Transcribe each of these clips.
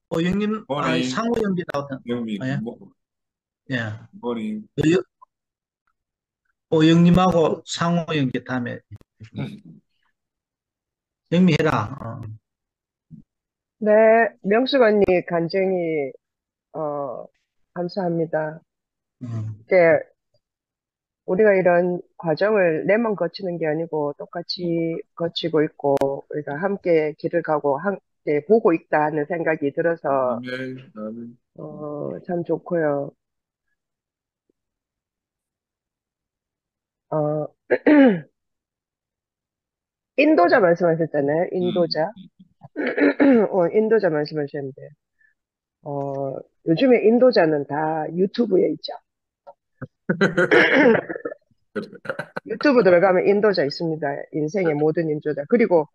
오영님, morning, 상호 연기 나오는, 영미, 예, 예. morning. 그 오영님하고 상호 연기 다음에 영미해라. 네, 명숙 언니 간증이 감사합니다. 음, 이제 우리가 이런 과정을 내만 거치는 게 아니고 똑같이 거치고 있고 우리가 함께 길을 가고 함께 보고 있다 하는 생각이 들어서 아멘, 아멘. 참 좋고요. 어, 인도자 말씀하셨잖아요. 음, 인도자. 인도자 말씀하셨는데 요즘에 인도자는 다 유튜브에 있죠. 유튜브 들어가면 인도자 있습니다. 인생의 모든 인도자. 그리고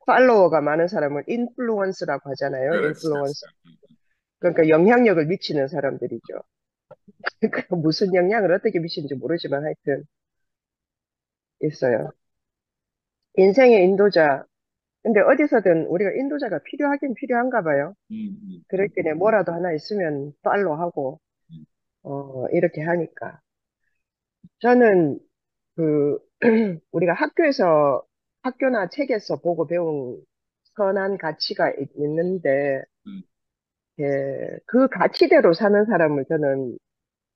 팔로워가 많은 사람을 인플루언스라고 하잖아요. 그렇지. 인플루언서. 그러니까 영향력을 미치는 사람들이죠. 그러니까 무슨 영향을 어떻게 미치는지 모르지만 하여튼 있어요. 인생의 인도자. 근데 어디서든 우리가 인도자가 필요하긴 필요한가 봐요. 그럴 때에 뭐라도 하나 있으면 팔로우하고 음, 이렇게 하니까. 저는 그 우리가 학교나 책에서 보고 배운 선한 가치가 있는데 음, 그 가치대로 사는 사람을 저는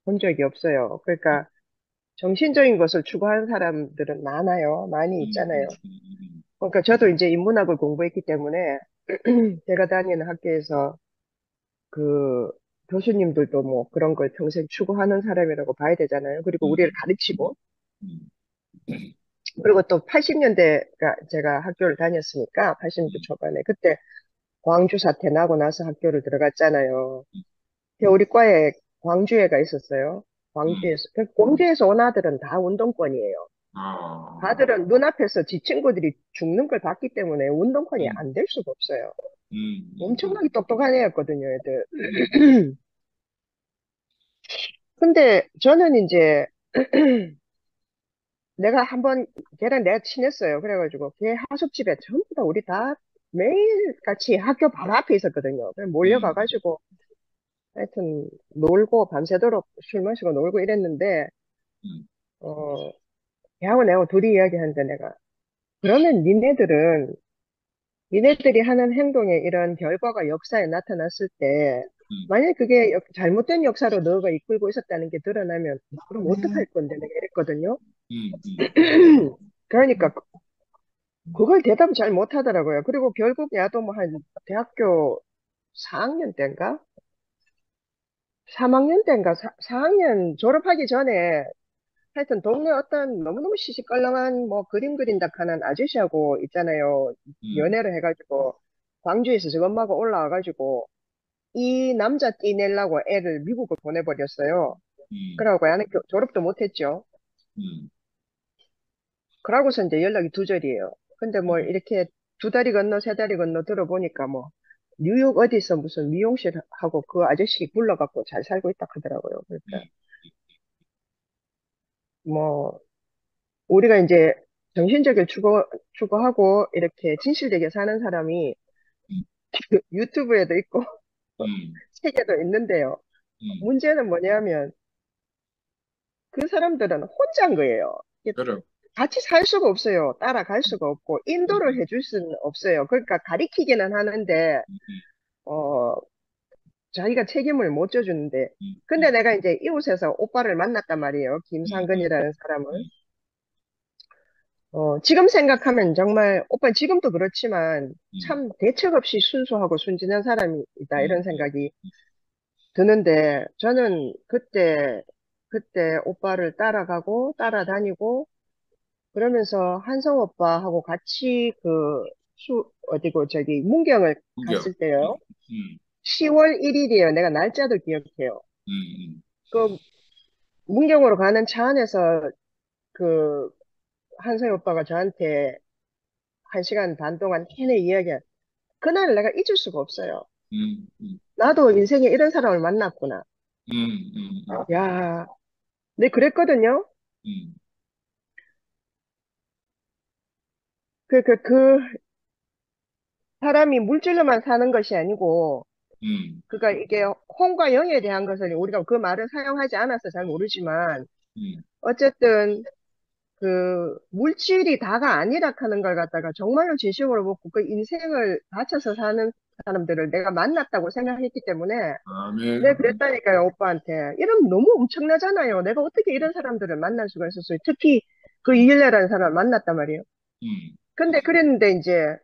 본 적이 없어요. 그러니까 정신적인 것을 추구하는 사람들은 많아요. 많이 있잖아요. 음. 그러니까 저도 이제 인문학을 공부했기 때문에 제가 다니는 학교에서 그 교수님들도 뭐 그런 걸 평생 추구하는 사람이라고 봐야 되잖아요. 그리고 우리를 음, 가르치고 음, 그리고 또 80년대가 제가 학교를 다녔으니까 80년대 초반에 그때 광주 사태 나고 나서 학교를 들어갔잖아요. 근데 우리 과에 광주애가 있었어요. 음. 광주에서. 광주에서 온 아들은 다 운동권이에요. 아, 아들은 눈앞에서 지 친구들이 죽는 걸 봤기 때문에 운동권이 음, 안 될 수가 없어요. 음, 음, 엄청나게 똑똑한 애였거든요, 애들. 음, 근데 저는 이제 내가 한번 걔랑 내가 친했어요. 그래가지고 걔 하숙집에 전부 다 우리 다 매일 같이 학교 바로 앞에 있었거든요. 그래서 음, 몰려가가지고 하여튼 놀고 밤새도록 술 마시고 놀고 이랬는데 음, 어 걔하고 내가 둘이 이야기하는데 내가 그러면 니네들이 하는 행동에 이런 결과가 역사에 나타났을 때 음, 만약 그게 잘못된 역사로 너가 이끌고 있었다는 게 드러나면 그럼 어떡할 건데 내가 이랬거든요. 그러니까 그걸 대답을 잘 못하더라고요. 그리고 결국 야도 뭐 한 대학교 4학년 때인가? 3학년 때인가? 4학년 졸업하기 전에 하여튼 동네 어떤 너무너무 시시껄렁한 뭐 그림 그린다 하는 아저씨하고 있잖아요. 음, 연애를 해가지고 광주에서 저 엄마가 올라와가지고 이 남자 띠내려고 애를 미국을 보내버렸어요. 음, 그러고 나는 졸업도 못했죠. 음, 그러고서 이제 연락이 두절이에요. 근데 뭐 이렇게 두 다리 건너 세 다리 건너 들어보니까 뭐 뉴욕 어디서 무슨 미용실 하고 그 아저씨 불러갖고 잘 살고 있다 하더라고요. 그러니까 뭐 우리가 이제 정신적인 추구하고 이렇게 진실되게 사는 사람이 유튜브에도 있고 음, 책에도 있는데요. 음. 문제는 뭐냐면 그 사람들은 혼자인 거예요. 이게 그럼, 같이 살 수가 없어요. 따라갈 수가 없고 인도를 음, 해줄 수는 없어요. 그러니까 가리키기는 하는데 음, 어 자기가 책임을 못 져주는데 음, 근데 내가 이제 이웃에서 오빠를 만났단 말이에요. 음, 김상근이라는 사람을. 음, 지금 생각하면 정말 오빠 지금도 그렇지만 음, 참 대책 없이 순수하고 순진한 사람이다 이런 음, 생각이 드는데 저는 그때 오빠를 따라가고 따라다니고 그러면서 한성 오빠하고 같이 어디고 저기 문경을 구경. 갔을 때요. 음, 10월 1일이에요. 내가 날짜도 기억해요. 음, 그 문경으로 가는 차 안에서 그 한성희 오빠가 저한테 1시간 반 동안 내내 이야기한 그날 내가 잊을 수가 없어요. 음, 음, 나도 인생에 이런 사람을 만났구나. 야, 네 그랬거든요. 음, 그, 그, 그, 사람이 물질로만 사는 것이 아니고, 음, 그러니까 이게 혼과 영에 대한 것을 우리가 그 말을 사용하지 않아서 잘 모르지만, 음, 어쨌든 그 물질이 다가 아니라 하는 걸 갖다가 정말로 진심으로 먹고 그 인생을 바쳐서 사는 사람들을 내가 만났다고 생각했기 때문에 내가 아멘. 그랬다니까요, 오빠한테. 이러면 너무 엄청나잖아요. 내가 어떻게 이런 사람들을 만날 수가 있었어요. 특히 그 이일레라는 사람을 만났단 말이에요. 음, 근데 그랬는데 이제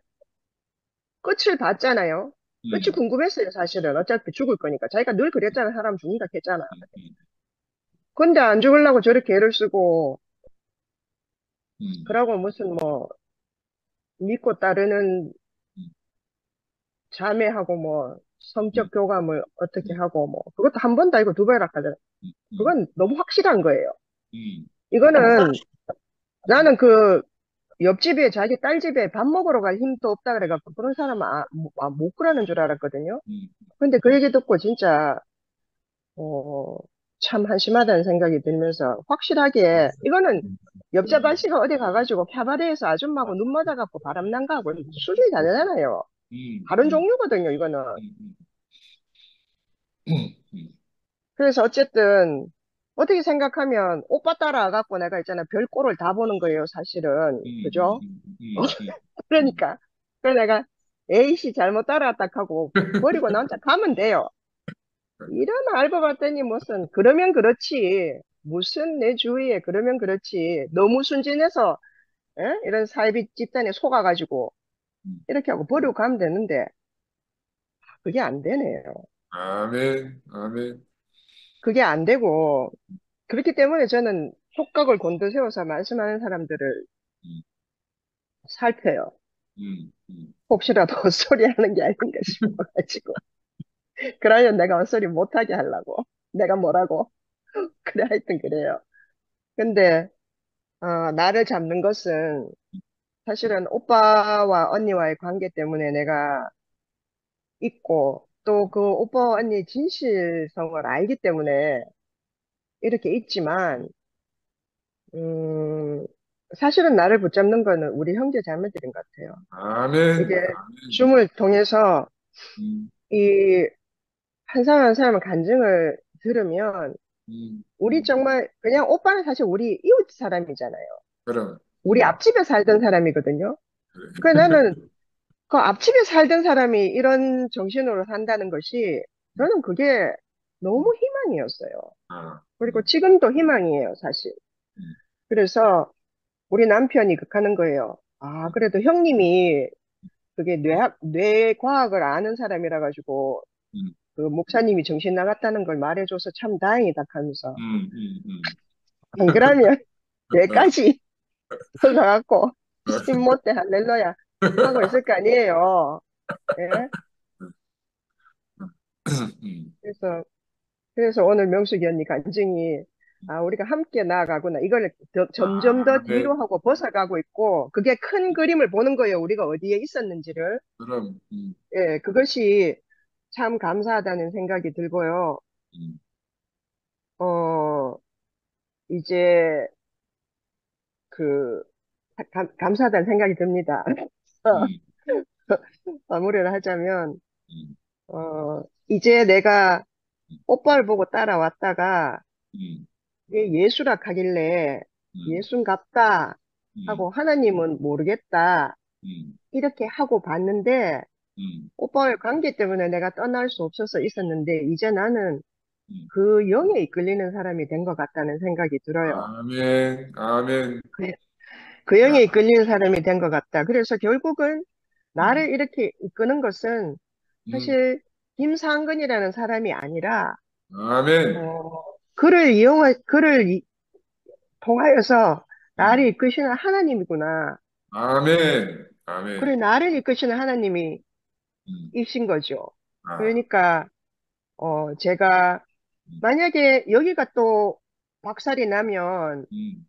끝을 봤잖아요. 끝이 음, 궁금했어요, 사실은. 어차피 죽을 거니까. 자기가 늘 그랬잖아. 사람 죽는다 했잖아. 음, 근데 안 죽으려고 저렇게 애를 쓰고, 음, 그러고 무슨 뭐, 믿고 따르는 음, 자매하고 뭐, 음, 성적 교감을 어떻게 음, 하고 뭐, 그것도 한 번도 아니고 두 번이나 하잖아. 음, 그건 너무 확실한 거예요. 음, 이거는 나는 그 옆집에 자기 딸 집에 밥 먹으러 갈 힘도 없다 그래갖고 그런 사람은 못 그러는 줄 알았거든요. 음, 근데 그 얘기 듣고 진짜 어, 참 한심하다는 생각이 들면서 확실하게 이거는 옆집 아저씨가 어디 가가지고 캬바레에서 아줌마하고 눈 맞아갖고 바람난 거하고 수준이 다르잖아요. 음, 다른 음, 종류거든요, 이거는. 음, 그래서 어쨌든 어떻게 생각하면 오빠 따라와갖고 내가 있잖아 별꼴을 다 보는 거예요, 사실은. 그죠? 그러니까. 그래서 내가 A씨 잘못 따라왔다 하고 버리고 나 혼자 가면 돼요. 이런 알바 봤더니 무슨 그러면 그렇지. 무슨 내 주위에 그러면 그렇지. 너무 순진해서 에? 이런 사이비 집단에 속아가지고 이렇게 하고 버리고 가면 되는데 그게 안 되네요. 아멘, 아멘. 그게 안 되고 그렇기 때문에 저는 촉각을 곤두세워서 말씀하는 사람들을 음, 살펴요. 음, 음, 혹시라도 헛소리하는 게 아닌가 싶어가지고. 그러면 내가 헛소리 못하게 하려고. 내가 뭐라고. 그래, 하여튼 그래요. 근데, 나를 잡는 것은 사실은 오빠와 언니와의 관계 때문에 내가 있고, 또 그 오빠 언니 진실성을 알기 때문에 이렇게 있지만, 음, 사실은 나를 붙잡는 거는 우리 형제 자매들인 것 같아요. 아멘, 이게 아멘. 줌을 통해서 음, 이 한 사람 한 사람의 간증을 들으면 음, 우리 음. 정말 그냥 오빠는 사실 우리 이웃 사람이잖아요. 그럼, 우리 앞집에 살던 사람이거든요. 그래. 그래 나는 그 앞집에 살던 사람이 이런 정신으로 산다는 것이 저는 그게 너무 희망이었어요. 아, 그리고 지금도 희망이에요, 사실. 그래서 우리 남편이 극하는 거예요. 아, 그래도 형님이 그게 뇌과학을 아는 사람이라 가지고 음, 그 목사님이 정신 나갔다는 걸 말해줘서 참 다행이다 하면서 음, 음, 음. 안 그러면 뇌까지 들어가갖고 신모때 할렐루야 하고 있을 거 아니에요. 예? 그래서 오늘 명숙이 언니 간증이 아 우리가 함께 나아가구나 이걸 점점 더 뒤로 아멘. 하고 벗어가고 있고 그게 큰 그림을 보는 거예요. 우리가 어디에 있었는지를. 그럼, 예, 그것이 참 감사하다는 생각이 들고요. 음, 어, 이제 그 감사하다는 생각이 듭니다. 음, 마무리를 하자면 음, 이제 내가 오빠를 보고 따라왔다가 음, 이게 예수라 하길래 음, 예순 같다 음, 하고 하나님은 모르겠다 음, 이렇게 하고 봤는데 음, 오빠의 관계 때문에 내가 떠날 수 없어서 있었는데 이제 나는 음. 그 영에 이끌리는 사람이 된 것 같다는 생각이 들어요. 아멘, 아멘. 그, 그 영에 이끌리는 사람이 된 것 같다. 그래서 결국은 음, 나를 이렇게 이끄는 것은 음, 사실 김상근이라는 사람이 아니라 아멘, 어, 그를 통하여서 나를 음, 이끄시는 하나님이구나. 아멘, 그리고 아멘. 나를 이끄시는 하나님이 음, 이신 거죠. 아, 그러니까, 제가 음, 만약에 여기가 또 박살이 나면 음.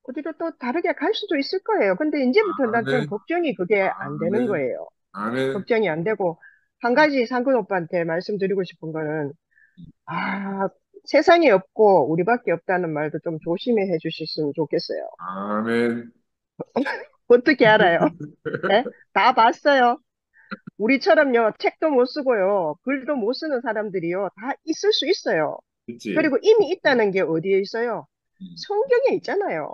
어디로 또 다르게 갈 수도 있을 거예요. 근데 이제부터 난 좀 아멘, 걱정이 그게 안 되는 아멘, 거예요. 아멘. 걱정이 안 되고, 한 가지 상근 오빠한테 말씀드리고 싶은 거는, 아, 세상에 없고 우리밖에 없다는 말도 좀 조심해 주셨으면 좋겠어요. 아멘. 어떻게 알아요? 예? 다 봤어요. 우리처럼요, 책도 못 쓰고요, 글도 못 쓰는 사람들이요, 다 있을 수 있어요. 있지. 그리고 이미 있다는 게 어디에 있어요? 음. 성경에 있잖아요.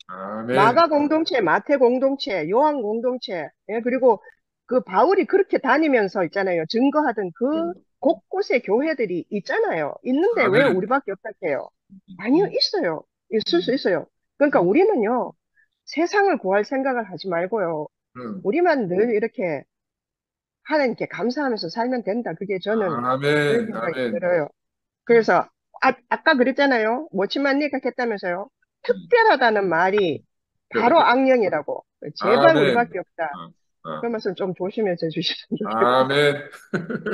아멘. 마가 공동체, 마태 공동체, 요한 공동체, 예, 그리고 그 바울이 그렇게 다니면서 있잖아요. 증거하던 그 곳곳에 교회들이 있잖아요. 있는데 왜 아멘. 우리밖에 없다 해요? 아니요, 음, 있어요. 있을 수 음, 있어요. 그러니까 음, 우리는요, 세상을 구할 생각을 하지 말고요. 음. 우리만 늘 이렇게 하나님께 감사하면서 살면 된다. 그게 저는 그런 아멘. 생각이 아멘. 들어요. 그래서 아까 그랬잖아요. 모치만 니가 했다면서요. 음. 특별하다는 말이 바로 악령이라고. 제발 아멘. 우리밖에 없다. 그 어. 말씀 좀 조심해서 해주시면 좋겠고. 아멘.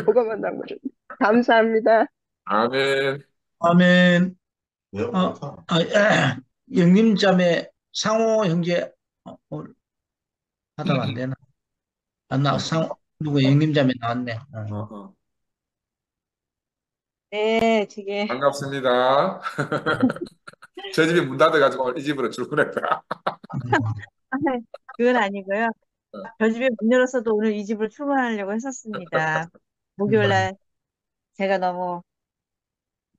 그거만 남으죠. 감사합니다. 아멘. 아멘. 영님 자매 상호 형제 오늘 하다가 안 되나? 안 나, 누구 영님 자매 나왔네. 어, 어. 네, 되게, 반갑습니다. 제 집이 문 닫아가지고 오늘 이 집으로 출근했다. 그건 아니고요. 저 집에 문 열었어도 오늘 이 집으로 출근하려고 했었습니다. 목요일 음. 날 제가 너무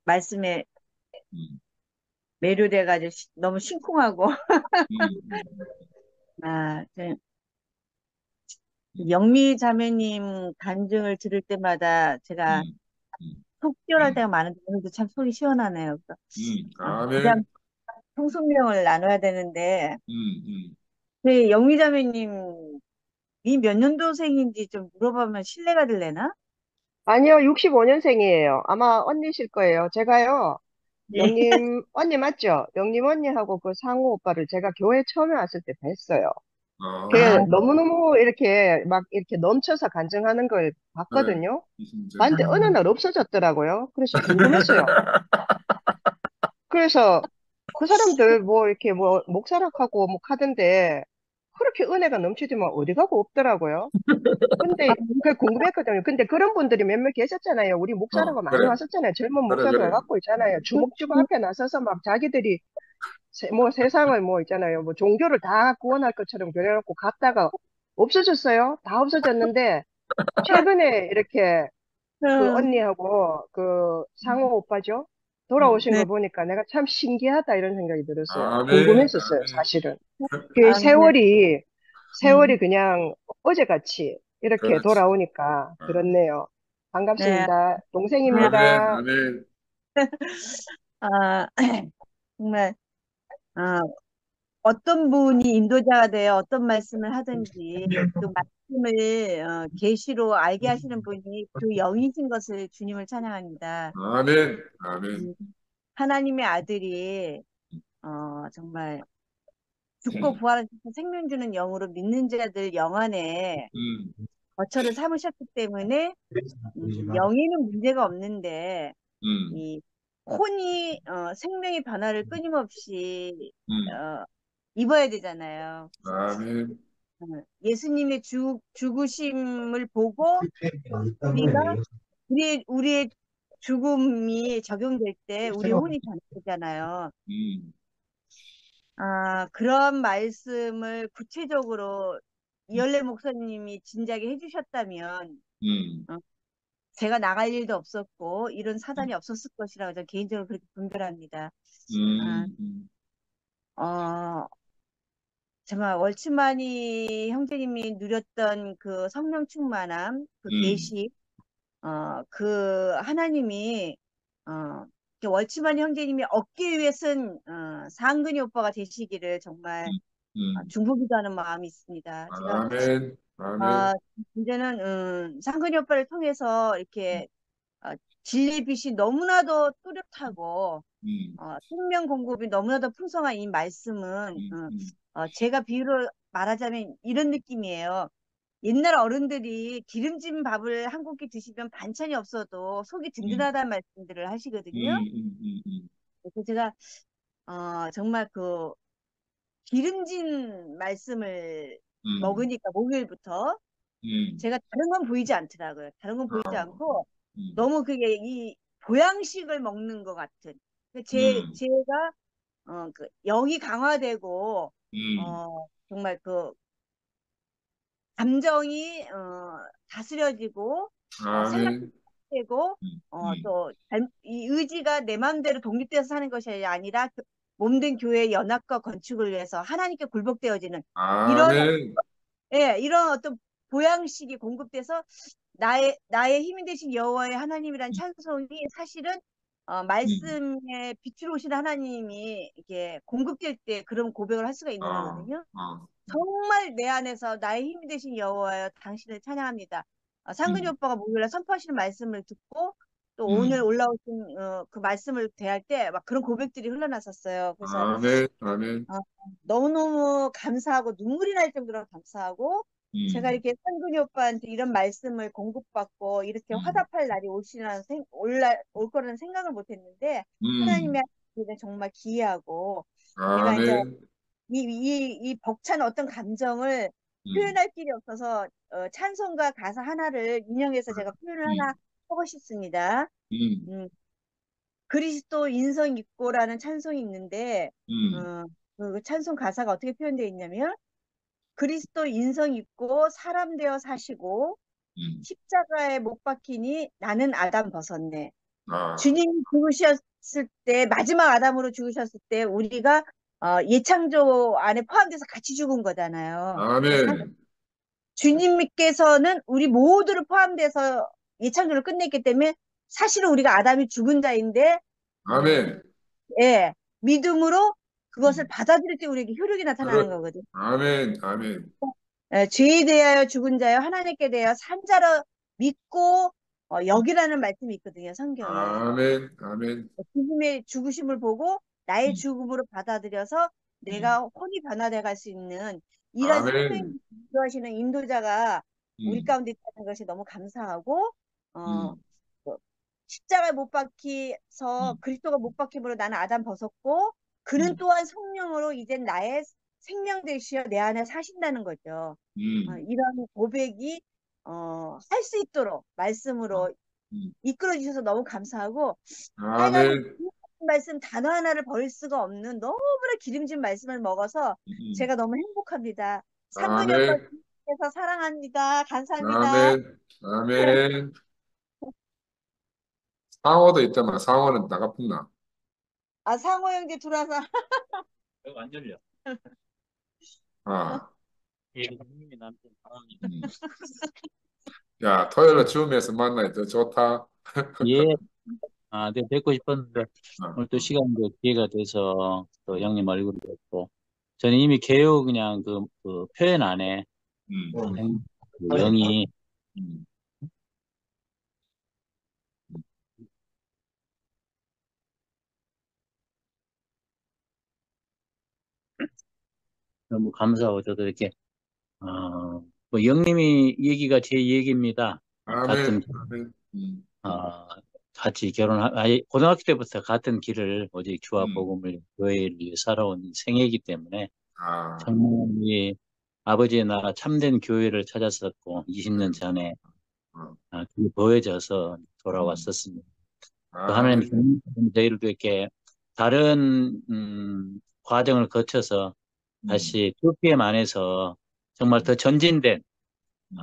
말씀에 음, 매료돼가지고 너무 심쿵하고, 음, 아, 영미 자매님 간증을 들을 때마다 제가 음, 음, 속 시원할 때가 많은데 오늘도 참 속이 시원하네요. 그래서, 아멘. 가장 통성명을 나눠야 되는데, 음. 그 영미 자매님이 몇 년도생인지 좀 물어보면 실례가 될래나? 아니요, 65년생이에요. 아마 언니실 거예요. 제가요, 네. 영님, 언니 맞죠? 영님 언니하고 그 상우 오빠를 제가 교회 처음에 왔을 때 뵀어요. 아, 그 너무너무 이렇게 막 이렇게 넘쳐서 간증하는 걸 네. 봤거든요. 이순재. 봤는데 어느 날 없어졌더라고요. 그래서 궁금했어요. 그래서 그 사람들 뭐 이렇게 뭐 목사락하고 뭐 하던데 그렇게 은혜가 넘치지만 어디 가고 없더라고요. 근데 그 궁금했거든요. 근데 그런 분들이 몇몇 계셨잖아요. 우리 목사라고 많이 그래. 왔었잖아요. 젊은 그래, 목사들 그래. 와갖고 있잖아요. 주먹주먹 앞에 나서서 막 자기들이 뭐 세상을 뭐 있잖아요. 뭐 종교를 다 구원할 것처럼 그려놓고 갔다가 없어졌어요. 다 없어졌는데 최근에 이렇게 그 음, 언니하고 그 상호 오빠죠. 돌아오신 네. 거 보니까 내가 참 신기하다 이런 생각이 들었어요. 아멘. 궁금했었어요, 아멘. 사실은. 그 아, 네. 세월이 그냥 어제같이 이렇게 그렇지. 돌아오니까 어. 그렇네요. 네. 반갑습니다. 네. 아멘. 동생입니다. 아멘. 아, 정말, 아, 어떤 분이 인도자가 되어 어떤 말씀을 하든지 그 말씀을 계시로 알게 하시는 분이 그 영이신 것을 주님을 찬양합니다. 아멘. 아멘. 음, 하나님의 아들이 정말 죽고 부활하셔서 생명 주는 영으로 믿는 자들 영 안에 음, 거처를 삼으셨기 때문에 영에는 문제가 없는데 음, 이 혼이 생명의 변화를 끊임없이 음. 어, 입어야 되잖아요. 아멘. 어, 예수님의 죽으심을 보고 우리가 우리의 죽음이 적용될 때 우리 혼이 변화되잖아요. 음, 그런 말씀을 구체적으로 이열래 목사님이 진작에 해주셨다면 음, 어, 제가 나갈 일도 없었고 이런 사단이 없었을 것이라고 저는 개인적으로 그렇게 분별합니다. 아, 음. 어, 정말 월츠만이 형제님이 누렸던 그 성령 충만함, 그 음, 계시, 그 하나님이 이렇게 월츠만 형제님이 얻기 위해선 상근이 오빠가 되시기를 정말 음. 중보기도하는 마음이 있습니다. 제가 아멘. 아멘. 어, 이제는 상근이 오빠를 통해서 이렇게 진리의 빛이 너무나도 또렷하고 음, 생명 공급이 너무나도 풍성한 이 말씀은 음, 음, 제가 비유로 말하자면 이런 느낌이에요. 옛날 어른들이 기름진 밥을 한 공기 드시면 반찬이 없어도 속이 음, 든든하다는 말씀들을 음, 하시거든요. 그래서 제가 정말 그 기름진 말씀을 음, 먹으니까 목요일부터 음. 제가 다른 건 보이지 않더라고요. 다른 건 보이지 아, 않고 음, 너무 그게 이 보양식을 먹는 것 같은. 음, 제가 그 영이 강화되고 음, 정말 그 감정이 다스려지고 아멘. 생각되고 또 이 의지가 내 마음대로 독립돼서 사는 것이 아니라 몸된 교회의 연합과 건축을 위해서 하나님께 굴복되어지는 이런 아멘. 이런 어떤 보양식이 공급돼서 나의 힘이 되신 여호와의 하나님이란 찬송이 사실은 말씀에 빛으로 오신 하나님이 이렇게 공급될 때 그런 고백을 할 수가 있는 거거든요. 정말 내 안에서 나의 힘이 되신 여호와여 당신을 찬양합니다. 상근이 오빠가 목요일에 선포하시는 말씀을 듣고 또 오늘 올라오신 그 말씀을 대할 때 막 그런 고백들이 흘러났었어요. 그래서 아멘. 아멘. 너무너무 감사하고 눈물이 날 정도로 감사하고 제가 이렇게 상근이 오빠한테 이런 말씀을 공급받고 이렇게 화답할 날이 올 거라는 생각을 못 했는데 하나님의 하나님은 정말 기이하고 내가 이제 아멘. 이 벅찬 어떤 감정을 표현할 길이 없어서 찬송가 가사 하나를 인용해서 제가 표현을 하나 하고 싶습니다. 그리스도 인성 있고라는 찬송이 있는데 그 찬송 가사가 어떻게 표현되어 있냐면 그리스도 인성 있고 사람 되어 사시고 십자가에 못 박히니 나는 아담 벗었네. 주님이 죽으셨을 때 마지막 아담으로 죽으셨을 때 우리가 예창조 안에 포함돼서 같이 죽은 거잖아요. 아멘. 주님께서는 우리 모두를 포함돼서 예창조를 끝냈기 때문에 사실은 우리가 아담이 죽은 자인데 아멘. 믿음으로 그것을 받아들일 때 우리에게 효력이 나타나는 거거든요. 아멘. 아멘. 죄에 대하여 죽은 자여 하나님께 대하여 산 자로 믿고 여기라는 말씀이 있거든요. 성경에. 아멘. 아멘. 주님의 죽으심을 보고 나의 죽음으로 받아들여서 내가 혼이 변화돼 갈 수 있는 이런 생명을 인도하시는 인도자가 우리 가운데 있다는 것이 너무 감사하고 십자가에 못 박혀서 그리스도가 못 박힘으로 나는 아담 벗었고 그는 또한 성령으로 이제 나의 생명 되시어 내 안에 사신다는 거죠. 이런 고백이 할 수 있도록 말씀으로 이끌어 주셔서 너무 감사하고 하여간 아멘. 말씀 단어 하나를 버릴 수가 없는 너무나 기름진 말씀을 먹어서 제가 너무 행복합니다. 상근이 오빠께서 사랑합니다. 감사합니다. 아멘. 아멘. 상어도 있더만 상어는 나가뿐나. 상호 형제 들어와서 안 들려. 형님이 남편 상황이. 야, 토요일에 줌에서 만나니 더 좋다. 예. 네, 뵙고 싶었는데 오늘 또 시간도 기회가 돼서 또 형님 얼굴을 뵙고 저는 이미 개요 그냥 그 표현 안에 그 영이 너무 감사하고 저도 이렇게 뭐 영님이 얘기가 제 얘기입니다. 같은 아멘. 같이 고등학교 때부터 같은 길을 오직 주와 복음을 교회를 위해 살아온 생애이기 때문에 정말 이 아버지의 나라 참된 교회를 찾았었고 20년 전에 그게 보여져서 돌아왔었습니다. 또 하나님 저희들도 이렇게 다른 과정을 거쳐서 다시 2PM 안에서 정말 더 전진된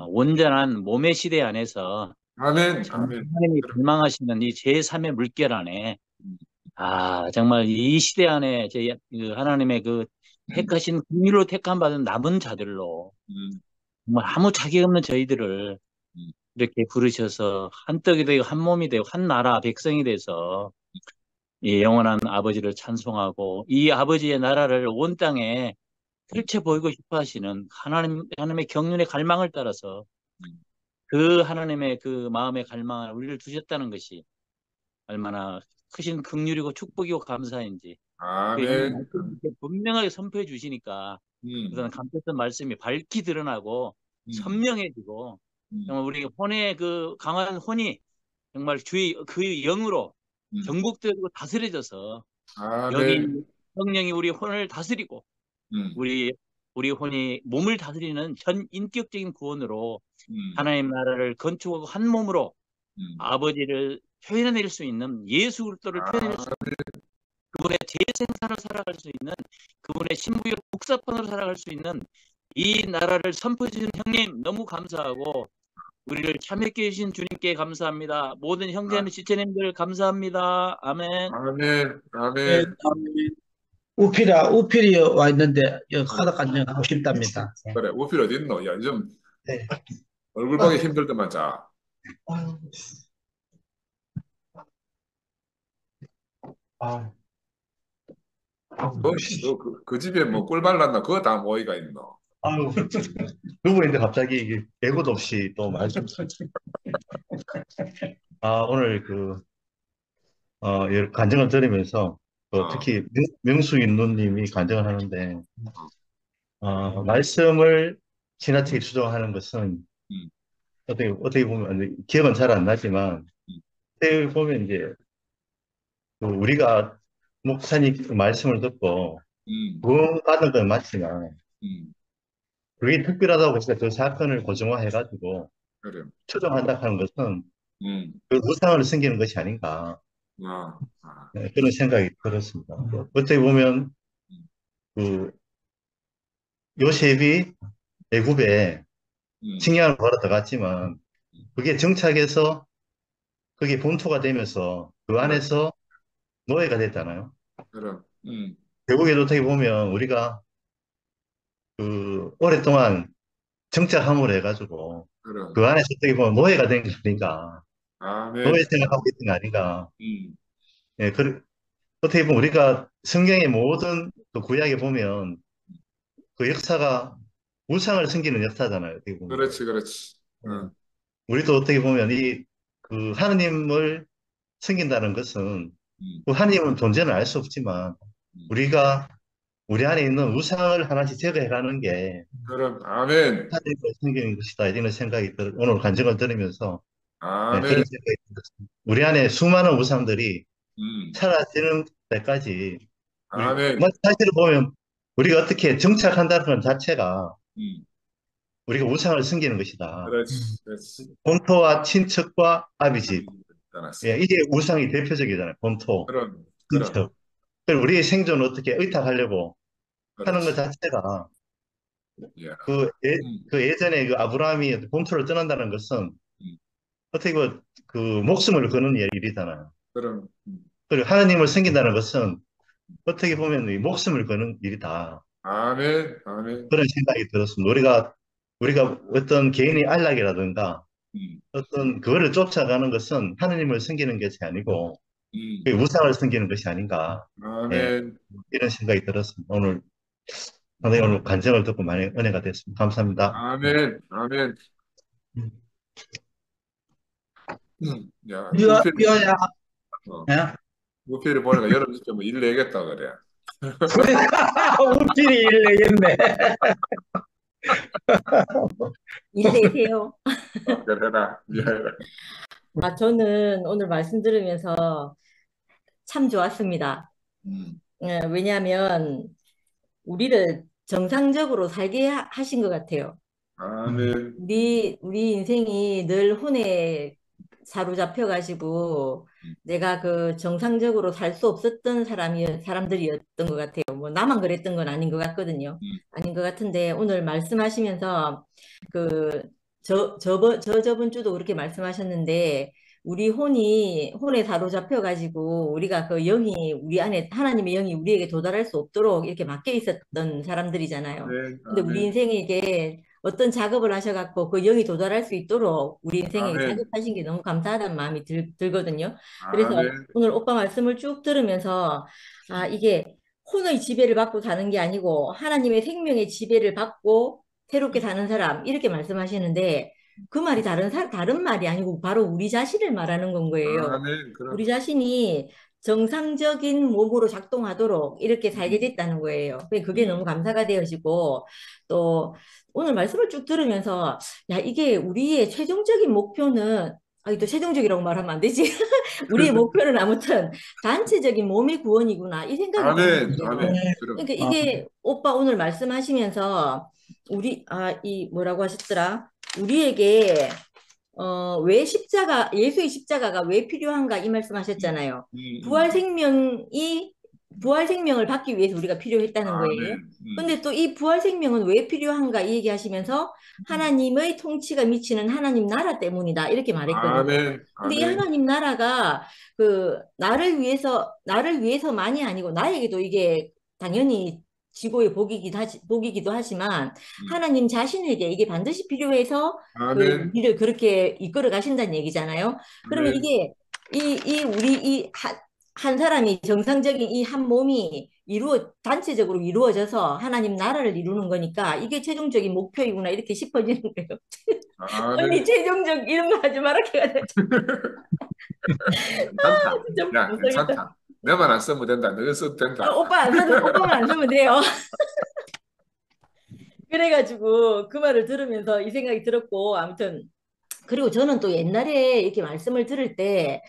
온전한 몸의 시대 안에서 아멘. 하나님이 갈망하시는 이 제3의 물결 안에 정말 이 시대 안에 그 하나님의 그 택하신 긍휼로 택함 받은 남은 자들로 정말 아무 자격 없는 저희들을 이렇게 부르셔서 한 떡이 되고 한 몸이 되고 한 나라 백성이 돼서 이 영원한 아버지를 찬송하고 이 아버지의 나라를 온 땅에 펼쳐 보이고 싶어 하시는 하나님의 경륜의 갈망을 따라서 그 하나님의 그 마음의 갈망을 우리를 두셨다는 것이 얼마나 크신 긍휼이고 축복이고 감사인지 아멘. 분명하게 선포해 주시니까 우선 감격했던 말씀이 밝히 드러나고 선명해지고 정말 우리 혼의 그 강한 혼이 정말 주의 그 영으로 정복되고 다스려져서 여기 성령이 우리 혼을 다스리고 우리 혼이 몸을 다스리는 전 인격적인 구원으로 하나님 나라를 건축하고 한 몸으로 아버지를 표현해낼 수 있는 예수 그리스도를 표현해낼 수 있는 그분의 재생산을 살아갈 수 있는 그분의 신부의 복사판으로 살아갈 수 있는 이 나라를 선포해 주신 형님 너무 감사하고 우리를 참여해 주신 주님께 감사합니다. 모든 형제님, 지체님들 감사합니다. 아멘. 아멘, 예, 아멘. 우필이 와 있는데 카드 간증하고 싶답니다. 그래, 우필 어디 있노? 야, 좀 네. 얼굴 보기 힘들더만, 자. 아, 그 집에 뭐 꿀 발랐나? 그거 다 모이가 있노? 아유, 누구인데 갑자기 이게 예고도 없이 또 말씀. 오늘 간증을 들으면서 특히 명수인 누님이 간증을 하는데, 말씀을 지나치게 추정하는 것은 어떻게 보면, 기억은 잘 안 나지만, 어떻게 보면 이제, 우리가 목사님 말씀을 듣고, 구원받은 건 맞지만, 그게 특별하다고 해서 그 사건을 고정화해가지고, 그래. 추정한다 하는 것은, 음. 그 우상을 숨기는 것이 아닌가, 네, 그런 생각이 들었습니다. 어떻게 보면, 요셉이 애굽에 징역을 받아 들어갔지만, 그게 정착해서, 그게 본토가 되면서, 그 안에서 노예가 됐잖아요. 그럼. 결국에도 어떻게 보면, 우리가 오랫동안 정착함으로 해가지고, 그럼. 그 안에서 어떻게 보면 노예가 된 게 아닌가, 아멘. 노예 생각하고 있던 게 아닌가. 예, 어떻게 보면 우리가 성경의 모든 그 구약에 보면 그 역사가 우상을 숨기는 역사잖아요. 어떻게 보면. 그렇지. 우리도 어떻게 보면 하느님을 숨긴다는 것은 그 하느님은 존재는 알 수 없지만 우리가 우리 안에 있는 우상을 하나씩 제거해가는 게 그럼. 아멘. 하느님을 숨기는 것이다. 이런 생각이 오늘 간증을 들으면서 네, 아멘. 그런 생각이 들었습니다. 우리 안에 수많은 우상들이 사라지는 때까지 아멘. 사실을 보면 우리가 어떻게 정착한다는 것 자체가 우리가 우상을 숨기는 것이다. 그렇지. 본토와 친척과 아비집. 알았어. 예, 이게 우상이 대표적이잖아요. 본토, 그럼. 친척. 그리고 우리의 생존을 어떻게 의탁하려고 하는 것 그렇지. 자체가 예. 그 예전에 그 아브라함이 본토를 떠난다는 것은 어떻게 그 목숨을 거는 일이잖아요. 그럼. 그리고 하나님을 섬긴다는 것은 어떻게 보면 이 목숨을 거는 일이다. 아멘. 아멘. 그런 생각이 들었습니다. 우리가 어떤 개인의 안락이라든가 어떤 그거를 쫓아가는 것은 하나님을 섬기는 것이 아니고 그 우상을 섬기는 것이 아닌가. 예, 아멘. 이런 생각이 들었습니다. 오늘 간증을 듣고 많이 은혜가 됐습니다. 감사합니다. 아멘. 아멘. 야, 뼈야. 예? 우필이 보니까 여름 좀 일 내겠다 그래. 우필이 일 내겠네. 일내세요. 그래라. 미안해라. 저는 오늘 말씀 들으면서 참 좋았습니다. 왜냐하면 우리를 정상적으로 살게 하신 것 같아요. 아멘. 우리 인생이 늘 혼에 사로잡혀가지고 내가 그 정상적으로 살 수 없었던 사람들이었던 것 같아요. 뭐 나만 그랬던 건 아닌 것 같거든요. 아닌 것 같은데 오늘 말씀하시면서 저번 주도 그렇게 말씀하셨는데 우리 혼에 사로잡혀가지고 우리가 그 영이 우리 안에 하나님의 영이 우리에게 도달할 수 없도록 이렇게 막혀 있었던 사람들이잖아요. 근데 우리 인생에게 어떤 작업을 하셔갖고 그 영이 도달할 수 있도록 우리 인생에게 작업하신 게 너무 감사하다는 마음이 들거든요. 그래서 오늘 오빠 말씀을 쭉 들으면서 이게 혼의 지배를 받고 사는 게 아니고 하나님의 생명의 지배를 받고 새롭게 사는 사람 이렇게 말씀하시는데 그 말이 다른 말이 아니고 바로 우리 자신을 말하는 건 거예요. 우리 자신이 정상적인 몸으로 작동하도록 이렇게 살게 됐다는 거예요. 그게 너무 감사가 되어지고 또 오늘 말씀을 쭉 들으면서 이게 우리의 최종적인 목표는 또 최종적이라고 말하면 안 되지. 우리의 목표는 아무튼 단체적인 몸의 구원이구나 이 생각이 드는 거예요. 그러니까 이게 오빠 오늘 말씀하시면서 이 뭐라고 하셨더라? 우리에게 왜 예수의 십자가가 왜 필요한가 이 말씀하셨잖아요. 부활 생명이 부활 생명을 받기 위해서 우리가 필요했다는 거예요. 아멘. 근데 또 이 부활 생명은 왜 필요한가 이 얘기하시면서 하나님의 통치가 미치는 하나님 나라 때문이다 이렇게 말했거든요. 아멘. 근데 이 아멘. 하나님 나라가 그 나를 위해서만이 아니고 나에게도 이게 당연히 지고의 복이기도 하지만 하나님 자신에게 이게 반드시 필요해서 그 아멘. 우리를 그렇게 이끌어 가신다는 얘기잖아요. 그러면 아멘. 이게 우리 한 사람이 정상적인 이 한 몸이 단체적으로 이루어져서 하나님 나라를 이루는 거니까 이게 최종적인 목표이구나 이렇게 싶어지는 거예요. 언니 아멘. 최종적 이런 거 하지 마라 걔가 괜찮다. 진짜 야, 못 살겠다. 괜찮다. 내만 안 쓰면 된다. 너가 써도 된다. 오빠만 안 쓰면 돼요. 그래가지고 그 말을 들으면서 이 생각이 들었고 아무튼 그리고 저는 또 옛날에 이렇게 말씀을 들을 때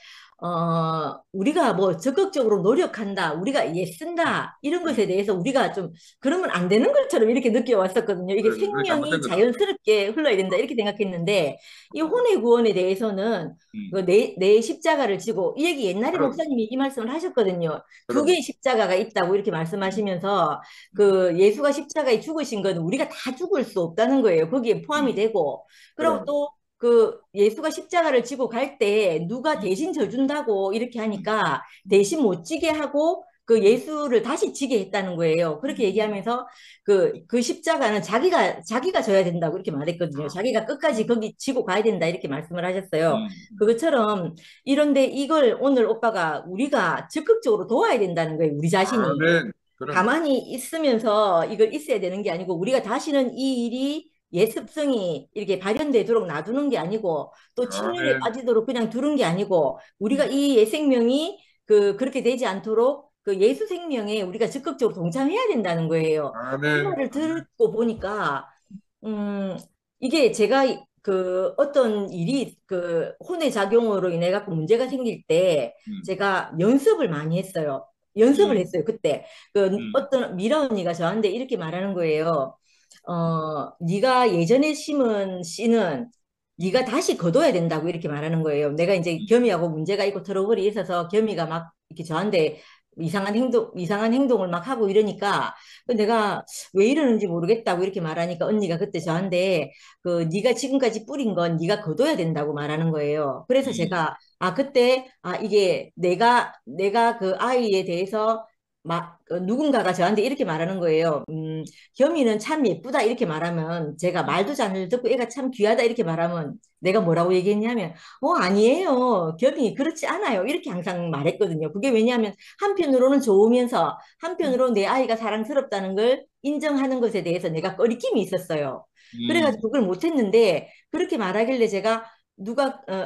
우리가 뭐 적극적으로 노력한다, 우리가 애쓴다 이런 것에 대해서 우리가 좀 그러면 안 되는 것처럼 이렇게 느껴왔었거든요. 이게 그래, 그래, 생명이 잘못된 거다. 자연스럽게 흘러야 된다 이렇게 생각했는데 이 혼의 구원에 대해서는 음. 그 내 십자가를 지고 이 얘기 옛날에 그럼. 목사님이 이 말씀을 하셨거든요. 두 그럼. 개의 십자가가 있다고 이렇게 말씀하시면서 그 예수가 십자가에 죽으신 건 우리가 다 죽을 수 없다는 거예요. 거기에 포함이 되고 그리고 그럼. 또 그 예수가 십자가를 지고 갈 때 누가 대신 져준다고 이렇게 하니까 대신 못 지게 하고 그 예수를 다시 지게 했다는 거예요. 그렇게 얘기하면서 그 십자가는 자기가 져야 된다고 이렇게 말했거든요. 자기가 끝까지 거기 지고 가야 된다 이렇게 말씀을 하셨어요. 그것처럼 이런데 이걸 오늘 오빠가 우리가 적극적으로 도와야 된다는 거예요. 우리 자신이. 아멘. 그럼. 가만히 있으면서 이걸 있어야 되는 게 아니고 우리가 다시는 이 일이 예습성이 이렇게 발현되도록 놔두는 게 아니고 또 침륜에 아멘. 빠지도록 그냥 두는 게 아니고 우리가 이 예생명이 그렇게 되지 않도록 그 예수 생명에 우리가 적극적으로 동참해야 된다는 거예요. 이 아멘. 말을 듣고 보니까 이게 제가 그 어떤 일이 그 혼의 작용으로 인해 갖고 문제가 생길 때 제가 연습을 많이 했어요. 연습을 했어요. 그때 어떤 미라 언니가 저한테 이렇게 말하는 거예요. 네가 예전에 심은 씨는 네가 다시 거둬야 된다고 이렇게 말하는 거예요. 내가 이제 겸이하고 문제가 있고 트러블이 있어서 겸이가 막 이렇게 저한테 이상한 행동을 막 하고 이러니까 내가 왜 이러는지 모르겠다고 이렇게 말하니까 언니가 그때 저한테 네가 지금까지 뿌린 건 네가 거둬야 된다고 말하는 거예요. 그래서 제가 그때 이게 내가 그 아이에 대해서 누군가가 저한테 이렇게 말하는 거예요. 겸이는 참 예쁘다 이렇게 말하면 제가 말도 잘 듣고 애가 참 귀하다 이렇게 말하면 내가 뭐라고 얘기했냐면 아니에요. 겸이 그렇지 않아요. 이렇게 항상 말했거든요. 그게 왜냐하면 한편으로는 좋으면서 한편으로는 내 아이가 사랑스럽다는 걸 인정하는 것에 대해서 내가 꺼리낌이 있었어요. 그래가지고 그걸 못했는데 그렇게 말하길래 제가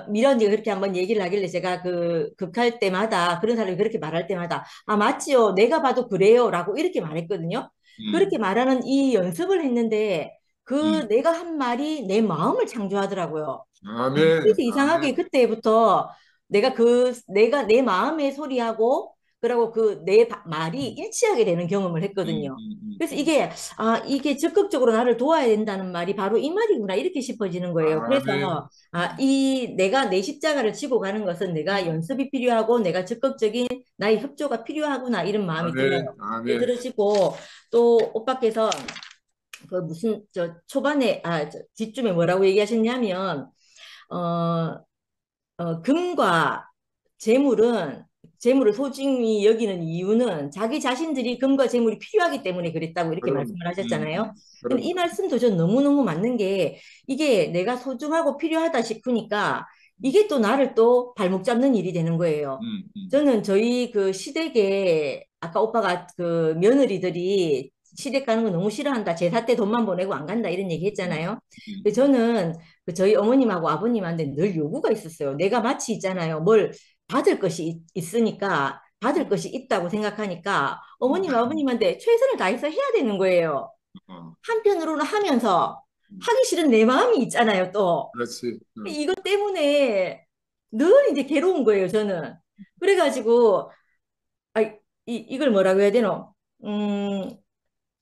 미라 언니가 그렇게 한번 얘기를 하길래 제가 극할 때마다 그런 사람이 그렇게 말할 때마다 맞지요. 내가 봐도 그래요. 라고 이렇게 말했거든요. 그렇게 말하는 이 연습을 했는데 내가 한 말이 내 마음을 창조하더라고요. 아멘. 그래서 이상하게 아멘. 그때부터 내가 내 마음의 소리하고 그리고 내 말이 일치하게 되는 경험을 했거든요. 그래서 이게 적극적으로 나를 도와야 된다는 말이 바로 이 말이구나 이렇게 싶어지는 거예요. 그래서 내가 내 십자가를 지고 가는 것은 내가 연습이 필요하고 내가 적극적인 나의 협조가 필요하구나 이런 마음이 들어요. 아멘. 들으시고 또 오빠께서 초반에 뒤쯤에 뭐라고 얘기하셨냐면 금과 재물을 소중히 여기는 이유는 자기 자신들이 금과 재물이 필요하기 때문에 그랬다고 이렇게 말씀을 하셨잖아요. 근데 이 말씀도 전 너무너무 맞는 게 이게 내가 소중하고 필요하다 싶으니까 이게 또 나를 또 발목 잡는 일이 되는 거예요. 저는 저희 시댁에 아까 오빠가 며느리들이 시댁 가는 거 너무 싫어한다. 제사 때 돈만 보내고 안 간다. 이런 얘기 했잖아요. 근데 저는 저희 어머님하고 아버님한테 늘 요구가 있었어요. 내가 마치 있잖아요. 뭘 받을 것이 있으니까 받을 것이 있다고 생각하니까 어머님 아버님한테 최선을 다해서 해야 되는 거예요. 한편으로는 하면서 하기 싫은 내 마음이 있잖아요. 또 그렇지. 이것 때문에 늘 이제 괴로운 거예요. 저는 그래가지고 이걸 뭐라고 해야 되노?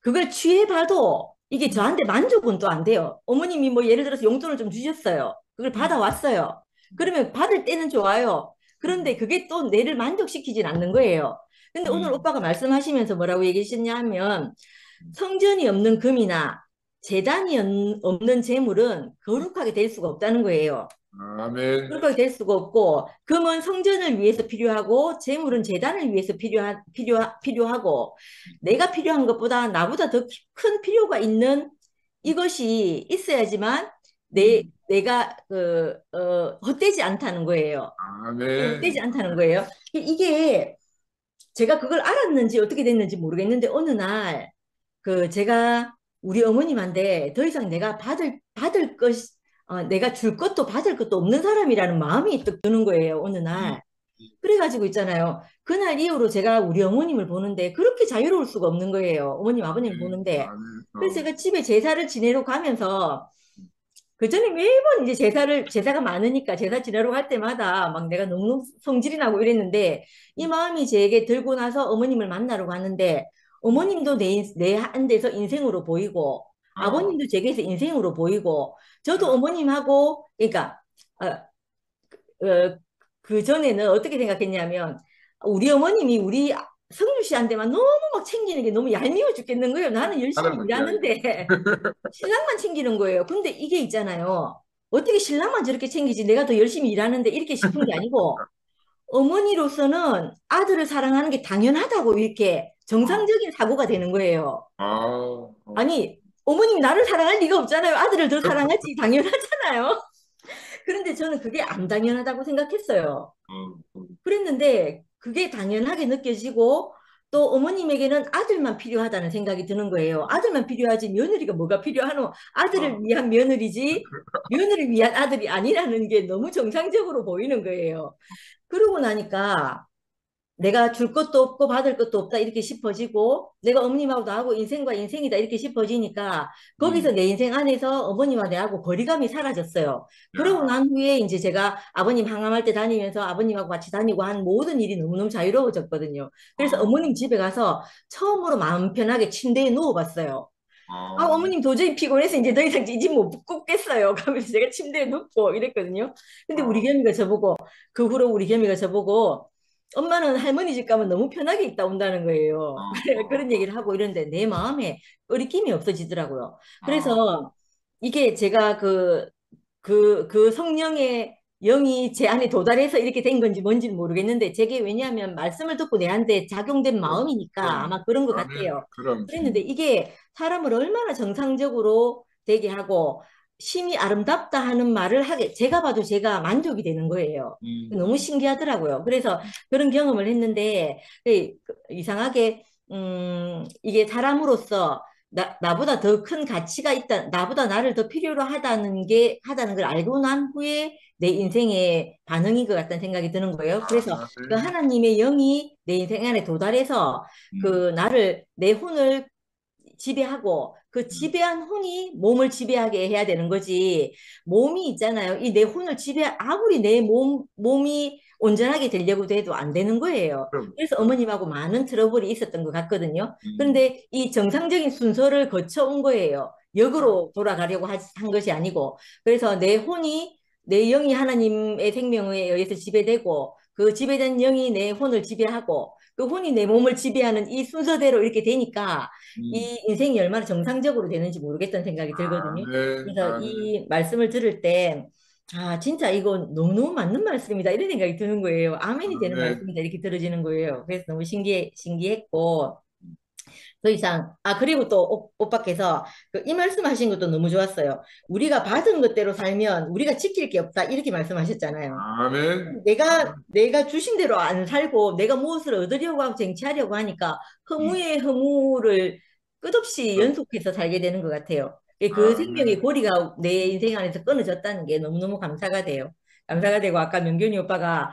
그걸 취해봐도 이게 저한테 만족은 또 안 돼요. 어머님이 뭐 예를 들어서 용돈을 좀 주셨어요. 그걸 받아왔어요. 그러면 받을 때는 좋아요. 그런데 그게 또 내를 만족시키진 않는 거예요. 근데 오늘 오빠가 말씀하시면서 뭐라고 얘기하셨냐 하면 성전이 없는 금이나 제단이 없는 재물은 거룩하게 될 수가 없다는 거예요. 아멘. 거룩하게 될 수가 없고 금은 성전을 위해서 필요하고 재물은 제단을 위해서 필요하고 내가 필요한 것보다 나보다 더 큰 필요가 있는 이것이 있어야지만 내가 헛되지 않다는 거예요. 아멘. 헛되지 않다는 거예요. 이게 제가 그걸 알았는지 어떻게 됐는지 모르겠는데 어느 날 제가 우리 어머님한테 더 이상 내가 받을 내가 줄 것도 받을 것도 없는 사람이라는 마음이 딱 드는 거예요, 어느 날. 그래가지고 있잖아요. 그날 이후로 제가 우리 어머님을 보는데 그렇게 자유로울 수가 없는 거예요. 어머님, 아버님 보는데. 그래서 제가 집에 제사를 지내러 가면서 그 전에 매번 이제 제사가 많으니까 제사 지내러 갈 때마다 막 내가 너무 성질이 나고 이랬는데 이 마음이 제게 들고 나서 어머님을 만나러 갔는데 어머님도 내 한 데서 인생으로 보이고 아버님도 제게서 인생으로 보이고 저도 어머님하고 그러니까 그 전에는 어떻게 생각했냐면 우리 어머님이 우리 성주 씨한테만 너무 막 챙기는 게 너무 얄미워 죽겠는 거예요. 나는 열심히 일하는데 신랑만 챙기는 거예요. 근데 이게 있잖아요. 어떻게 신랑만 저렇게 챙기지? 내가 더 열심히 일하는데 이렇게 싶은 게 아니고 어머니로서는 아들을 사랑하는 게 당연하다고 이렇게 정상적인 사고가 되는 거예요. 아니 어머님이 나를 사랑할 리가 없잖아요. 아들을 더 사랑하지 당연하잖아요. 그런데 저는 그게 안 당연하다고 생각했어요. 그랬는데 그게 당연하게 느껴지고 또 어머님에게는 아들만 필요하다는 생각이 드는 거예요. 아들만 필요하지 며느리가 뭐가 필요하노? 아들을 위한 며느리지 며느리를 위한 아들이 아니라는 게 너무 정상적으로 보이는 거예요. 그러고 나니까 내가 줄 것도 없고 받을 것도 없다 이렇게 싶어지고 내가 어머님하고 나하고 인생과 인생이다 이렇게 싶어지니까 거기서 내 인생 안에서 어머님과 내하고 거리감이 사라졌어요. 그러고 난 후에 이제 제가 아버님 항암할 때 다니면서 아버님하고 같이 다니고 한 모든 일이 너무너무 자유로워졌거든요. 그래서 어머님 집에 가서 처음으로 마음 편하게 침대에 누워봤어요. 어머님 도저히 피곤해서 이제 더 이상 이 집 못 굽겠어요. 그러면서 제가 침대에 눕고 이랬거든요. 근데 우리 겸이가 저보고 그 후로 우리 겸이가 저보고 엄마는 할머니 집 가면 너무 편하게 있다 온다는 거예요. 그런 얘기를 하고 이런데 내 마음에 꺼리낌이 없어지더라고요. 그래서 이게 제가 그 성령의 영이 제 안에 도달해서 이렇게 된 건지 뭔지는 모르겠는데 제게 왜냐하면 말씀을 듣고 내한테 작용된 마음이니까 아마 그런 것 같아요. 그랬는데 이게 사람을 얼마나 정상적으로 되게 하고 심이 아름답다 하는 말을 하게 제가 봐도 제가 만족이 되는 거예요. 너무 신기하더라고요. 그래서 그런 경험을 했는데 이상하게 이게 사람으로서 나보다 더 큰 가치가 있다, 나보다 나를 더 필요로 하다는 걸 알고 난 후에 내 인생의 반응인 것 같다는 생각이 드는 거예요. 그래서 그 하나님의 영이 내 인생 안에 도달해서 내 혼을 지배하고 그 지배한 혼이 몸을 지배하게 해야 되는 거지. 몸이 있잖아요. 이 내 혼을 아무리 내 몸이 온전하게 되려고 해도 안 되는 거예요. 그래서 어머님하고 많은 트러블이 있었던 것 같거든요. 그런데 이 정상적인 순서를 거쳐온 거예요. 역으로 돌아가려고 한 것이 아니고. 그래서 내 영이 하나님의 생명에 의해서 지배되고 그 지배된 영이 내 혼을 지배하고 그 혼이 내 몸을 지배하는 이 순서대로 이렇게 되니까 이 인생이 얼마나 정상적으로 되는지 모르겠다는 생각이 들거든요. 그래서 이 말씀을 들을 때 진짜 이거 너무너무 맞는 말씀이다 이런 생각이 드는 거예요. 아멘이 되는 말씀이다 이렇게 들어지는 거예요. 그래서 너무 신기했고 더 이상 그리고 또 오빠께서 이 말씀하신 것도 너무 좋았어요. 우리가 받은 것대로 살면 우리가 지킬 게 없다 이렇게 말씀하셨잖아요. 아멘. 내가 주신 대로 안 살고 내가 무엇을 얻으려고 하고 쟁취하려고 하니까 허무의 허무를 끝없이 연속해서 살게 되는 것 같아요. 그 생명의 고리가 내 인생 안에서 끊어졌다는 게 너무너무 감사가 돼요. 감사가 되고 아까 명균이 오빠가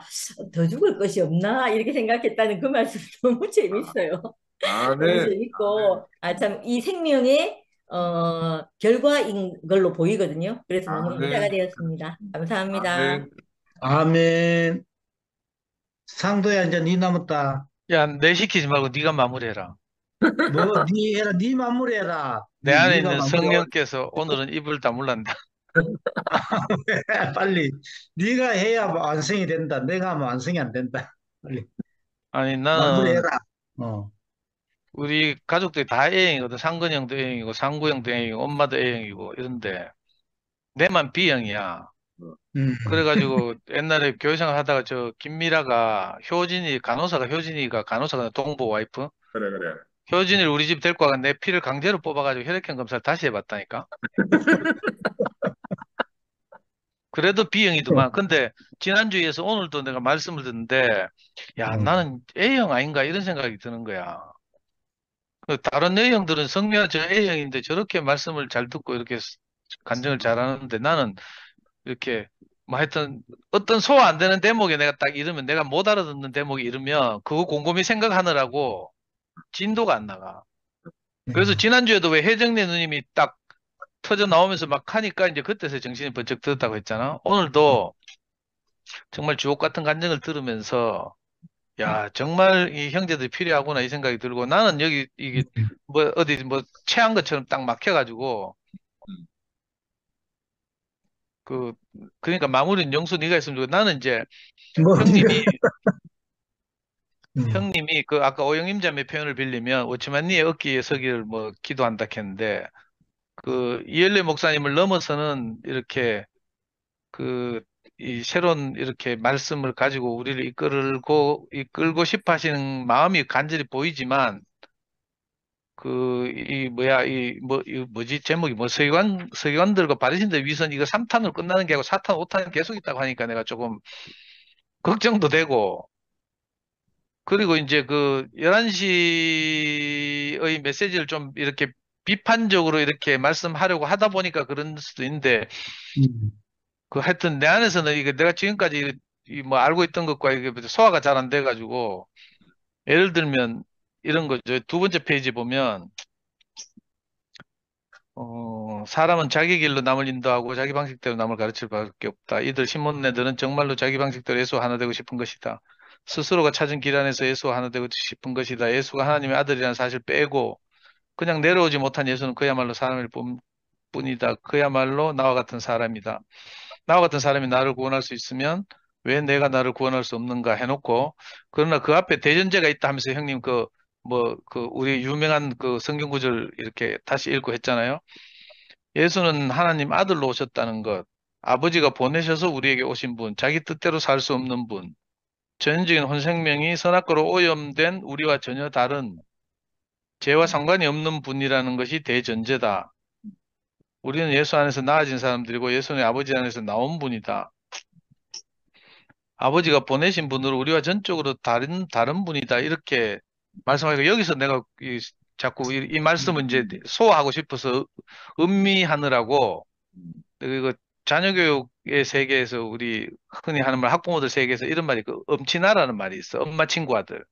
더 죽을 것이 없나 이렇게 생각했다는 그 말씀 너무 재밌어요. 너무 재밌고 참 이 생명의 결과인 걸로 보이거든요. 그래서 너무 감사가 되었습니다. 감사합니다. 아멘. 상도야 이제 네 남았다. 야, 내 시키지 말고 네가 마무리해라. 뭐 네 해라, 네 마무리해라. 내 안에 네가 있는 마무리하고. 성령께서 오늘은 입을 다물란다. 빨리 네가 해야 완성이 된다. 내가 하면 완성이 안 된다. 빨리 아니 나는 마무리해라. 어. 우리 가족들이 다 A형이거든. 상근이 형도 A형이고, 상구 형도 A형이고, 엄마도 A형이고, 이런데, 내만 B형이야. 음. 그래가지고, 옛날에 교회생활 하다가 김미라가, 효진이가 간호사가 동부 와이프? 그래, 그래. 효진이를 우리 집 데리고 와가 내 피를 강제로 뽑아가지고 혈액형 검사를 다시 해봤다니까? 그래도 B형이더만. 근데, 지난주에서 오늘도 내가 말씀을 듣는데, 야, 나는 A형 아닌가? 이런 생각이 드는 거야. 다른 A형들은 성미가 저 A형인데 저렇게 말씀을 잘 듣고 이렇게 간증을 잘하는데 나는 이렇게 뭐 하여튼 어떤 소화 안 되는 대목에 내가 딱 이르면 내가 못 알아듣는 대목이 이르면 그거 곰곰이 생각하느라고 진도가 안 나가. 그래서 지난주에도 왜 해정래 누님이 딱 터져 나오면서 막 하니까 이제 그때서 정신이 번쩍 들었다고 했잖아. 오늘도 정말 주옥 같은 간증을 들으면서 야, 정말 이 형제들이 필요하구나 이 생각이 들고 나는 여기 이게 뭐 어디 뭐 체한 것처럼 딱 막혀가지고 그 그러니까 마무리는 영수 네가 했으면 좋겠고 나는 이제 뭐, 형님이 음. 형님이 그 아까 오영임 자매 표현을 빌리면 오치만 니의 어깨에 서기를 뭐 기도한다 했는데 그 이열래 목사님을 넘어서는 이렇게 그 이 새로운 이렇게 말씀을 가지고 우리를 이끌고 싶어 하시는 마음이 간절히 보이지만 이 뭐야 이 뭐지 제목이 뭐 서기관들과 바리새인들 위선 이거 3탄으로 끝나는 게 아니고 4탄 5탄 계속 있다고 하니까 내가 조금 걱정도 되고 그리고 이제 그 11시의 메시지를 좀 이렇게 비판적으로 이렇게 말씀하려고 하다 보니까 그런 수도 있는데 음. 그 하여튼 내 안에서는 이게 내가 지금까지 이 뭐 알고 있던 것과 이게 소화가 잘 안 돼가지고 예를 들면 이런 거죠. 두 번째 페이지 보면 사람은 자기 길로 남을 인도하고 자기 방식대로 남을 가르칠 수밖에 없다. 이들 신문내들은 정말로 자기 방식대로 예수와 하나 되고 싶은 것이다. 스스로가 찾은 길 안에서 예수와 하나 되고 싶은 것이다. 예수가 하나님의 아들이라는 사실 빼고 그냥 내려오지 못한 예수는 그야말로 사람일 뿐이다. 그야말로 나와 같은 사람이다. 나와 같은 사람이 나를 구원할 수 있으면 왜 내가 나를 구원할 수 없는가 해놓고 그러나 그 앞에 대전제가 있다 하면서 형님 우리 유명한 그 성경 구절 이렇게 다시 읽고 했잖아요. 예수는 하나님 아들로 오셨다는 것, 아버지가 보내셔서 우리에게 오신 분, 자기 뜻대로 살 수 없는 분, 전적인 혼생명이 선악과로 오염된 우리와 전혀 다른 죄와 상관이 없는 분이라는 것이 대전제다. 우리는 예수 안에서 나아진 사람들이고 예수는 아버지 안에서 나온 분이다. 아버지가 보내신 분으로 우리와 전적으로 다른 분이다. 이렇게 말씀하니까 여기서 내가 자꾸 이 말씀을 이제 소화하고 싶어서 음미하느라고 그리고 자녀교육의 세계에서 우리 흔히 하는 말 학부모들 세계에서 이런 말이 그 엄친아라는 말이 있어. 엄마 친구 아들.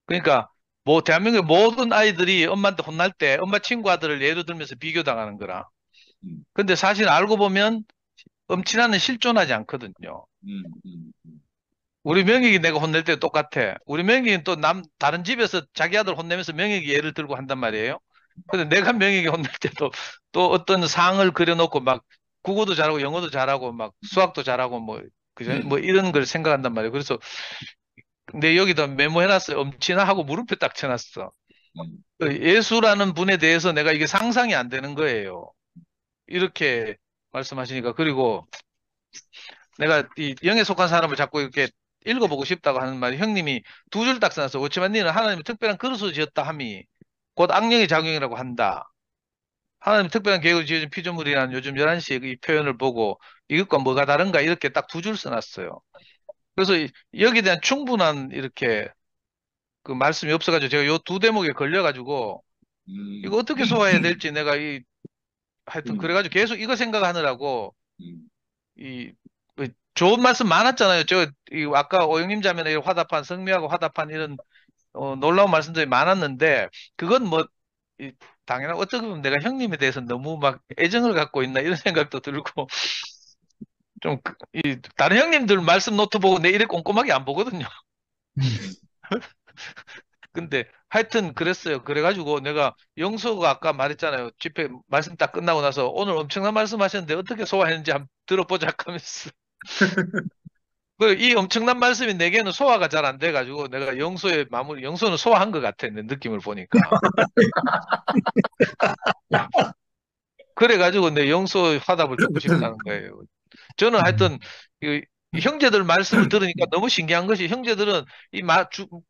그러니까 뭐 대한민국의 모든 아이들이 엄마한테 혼날 때 엄마 친구 아들을 예로 들면서 비교당하는 거라. 근데 사실 알고 보면 엄친아는 실존하지 않거든요. 우리 명익이 내가 혼낼 때 똑같아. 우리 명익은 또 다른 집에서 자기 아들 혼내면서 명익이 예를 들고 한단 말이에요. 근데 내가 명익이 혼낼 때도 또 어떤 상을 그려놓고 막 국어도 잘하고 영어도 잘하고 막 수학도 잘하고 뭐, 그죠? 뭐 이런 걸 생각한단 말이에요. 그래서 내 여기다 메모해놨어요. 엄친아 하고 물음표 딱 쳐놨어. 그 예수라는 분에 대해서 내가 이게 상상이 안 되는 거예요. 이렇게 말씀하시니까. 그리고 내가 이 영에 속한 사람을 자꾸 이렇게 읽어보고 싶다고 하는 말이 형님이 두 줄 딱 써놨어. 그렇지만 니는 하나님의 특별한 그릇으로 지었다 함이 곧 악령의 작용이라고 한다. 하나님 특별한 계획으로 지어진 피조물이라는 요즘 11시에 이 표현을 보고 이것과 뭐가 다른가 이렇게 딱 두 줄 써놨어요. 그래서 여기에 대한 충분한 이렇게 그 말씀이 없어가지고 제가 요 두 대목에 걸려가지고 이거 어떻게 소화해야 될지 내가 하여튼 그래가지고 계속 이거 생각하느라고 이 좋은 말씀 많았잖아요. 아까 오영님 자매는 화답한 성미하고 화답한 이런 놀라운 말씀들이 많았는데 그건 뭐 당연한 어떻게 보면 내가 형님에 대해서 너무 막 애정을 갖고 있나 이런 생각도 들고 좀 다른 형님들 말씀 노트 보고 내 이래 꼼꼼하게 안 보거든요. 근데 하여튼 그랬어요. 그래가지고 내가 영서가 아까 말했잖아요. 집회 말씀 딱 끝나고 나서 오늘 엄청난 말씀 하셨는데 어떻게 소화했는지 한번 들어보자 하면서 이 엄청난 말씀이 내게는 소화가 잘 안 돼가지고 내가 영소의 마무리, 영소는 소화한 것 같아, 내 느낌을 보니까. 그래가지고 내 영소 화답을 듣고 싶다는 거예요. 저는 하여튼 이 형제들 말씀을 들으니까 너무 신기한 것이 형제들은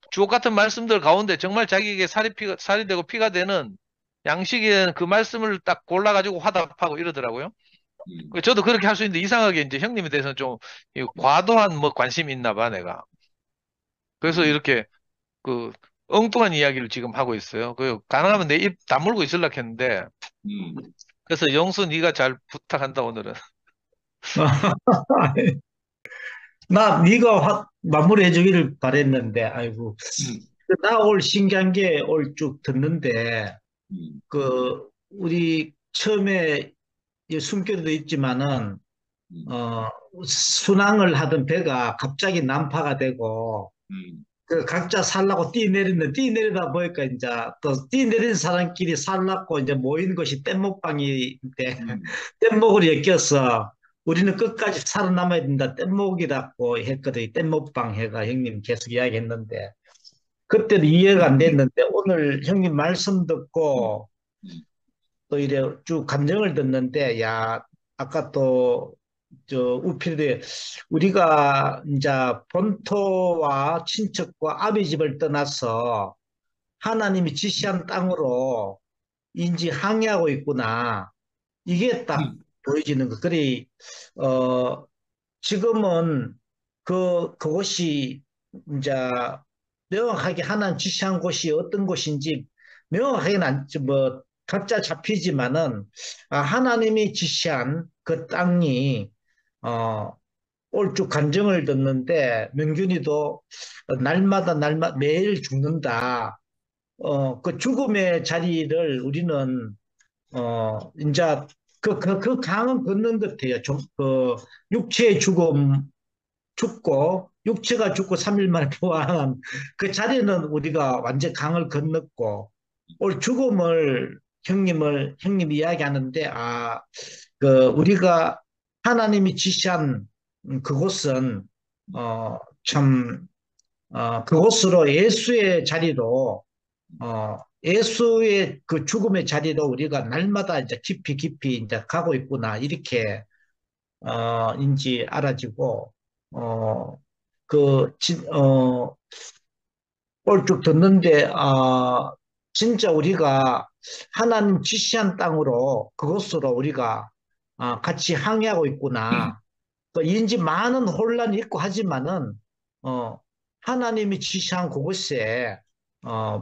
주옥 같은 말씀들 가운데 정말 자기에게 살이 되고 피가 되는 양식의 그 말씀을 딱 골라가지고 화답하고 이러더라고요. 저도 그렇게 할 수 있는데 이상하게 이제 형님에 대해서는 좀 과도한 뭐 관심이 있나 봐, 내가. 그래서 이렇게 그 엉뚱한 이야기를 지금 하고 있어요. 가능하면 내 입 다물고 있으려고 했는데 그래서 영수 네가 잘 부탁한다 오늘은. 나 네가 마무리해 주기를 바랬는데, 아이고. 나 올 신기한 게 올 쭉 듣는데, 우리 처음에 숨결도 있지만은, 순항을 하던 배가 갑자기 난파가 되고, 각자 살라고 뛰내리다 보니까 이제 또 뛰내린 사람끼리 살라고 이제 모인 것이 뗏목방인데, 뗏목으로 엮여서 우리는 끝까지 살아남아야 된다. 뗏목이라고 했거든. 뗏목방 해가 형님 계속 이야기했는데, 그때도 이해가 안 됐는데, 오늘 형님 말씀 듣고 또 이래 쭉 감정을 듣는데, 야, 아까 또 우필이 우리가 이제 본토와 친척과 아비 집을 떠나서 하나님이 지시한 땅으로 인지 항해하고 있구나. 이게 딱 보여지는 거. 그래, 지금은 그곳이 이제 명확하게 하나님 지시한 곳이 어떤 곳인지 명확하게는 뭐 각자 잡히지만은 하나님이 지시한 그 땅이 올쭉 간증을 듣는데 명균이도 날마다 매일 죽는다. 그 죽음의 자리를 우리는 이제 그 강은 걷는 것 같아요. 육체의 죽고 육체가 죽고 3일 만에 부활한 그 자리는 우리가 완전 강을 건넜고 올 죽음을 형님이 이야기하는데 우리가 하나님이 지시한 그곳은 참 그곳으로 예수의 자리로 예수의 그 죽음의 자리로 우리가 날마다 이제 깊이 이제 가고 있구나 이렇게 인지 알아지고 올쭉 듣는데 진짜 우리가 하나님 지시한 땅으로 그곳으로 우리가 같이 항해하고 있구나. 또 인지 많은 혼란이 있고 하지만은 하나님이 지시한 그곳에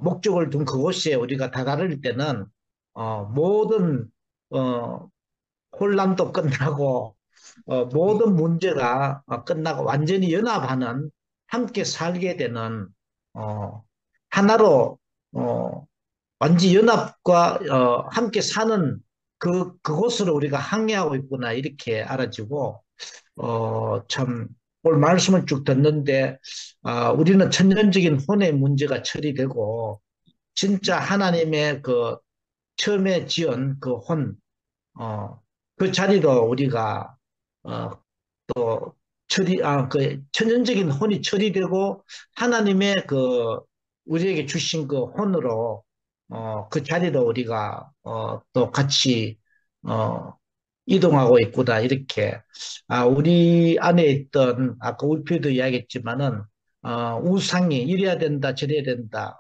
목적을 둔 그곳에 우리가 다다를 때는 모든 혼란도 끝나고 모든 문제가 끝나고 완전히 연합하는 함께 살게 되는 하나로 완전 연합과 함께 사는 그곳으로 우리가 항해하고 있구나 이렇게 알아지고 참 오늘 말씀을 쭉 듣는데 우리는 천연적인 혼의 문제가 처리되고 진짜 하나님의 그 처음에 지은 그 혼, 그 자리로 우리가 그 천연적인 혼이 처리되고 하나님의 우리에게 주신 그 혼으로 그 자리로 우리가 또 같이 이동하고 있구나 이렇게 우리 안에 있던 아까 울피도 이야기했지만은 우상이 이래야 된다 저래야 된다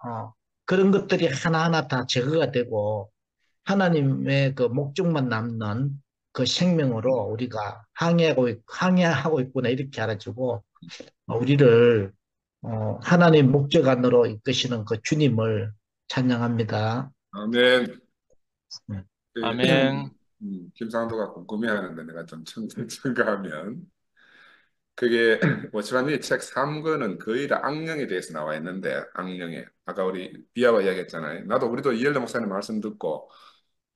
그런 것들이 하나하나 다 제거가 되고 하나님의 그 목적만 남는 그 생명으로 우리가 항해하고 있구나 이렇게 알아주고 우리를 하나님 목적 안으로 이끄시는 그 주님을 찬양합니다. 아멘. 네. 아멘. 김상도가 궁금해하는데 내가 좀 첨가하면 그게 워치만이 책 3권은 거의 다 악령에 대해서 나와 있는데 악령에 아까 우리 비아가 이야기했잖아요. 우리도 이엘레 목사님 말씀 듣고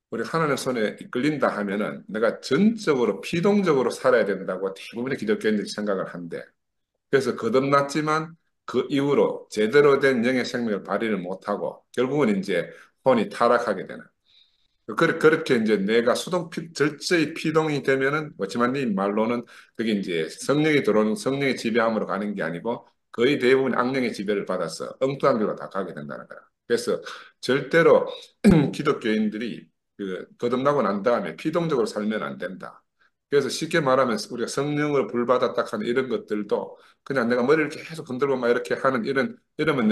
우리 하나님의 손에 이끌린다 하면은 내가 전적으로 피동적으로 살아야 된다고 대부분의 기독교인들이 생각을 한대. 그래서 거듭났지만 그 이후로 제대로 된 영의 생명을 발휘를 못하고 결국은 이제 혼이 타락하게 되는. 그렇게 이제 내가 절제의 피동이 되면은, 워치만님 말로는 그게 이제 성령이 들어오는, 성령의 지배함으로 가는 게 아니고 거의 대부분 악령의 지배를 받아서 엉뚱한 길로 다 가게 된다는 거야. 그래서 절대로 기독교인들이 거듭나고 난 다음에 피동적으로 살면 안 된다. 그래서 쉽게 말하면 우리가 성령을 불받았다 하는 이런 것들도 그냥 내가 머리를 계속 흔들고 막 이렇게 하는 이러면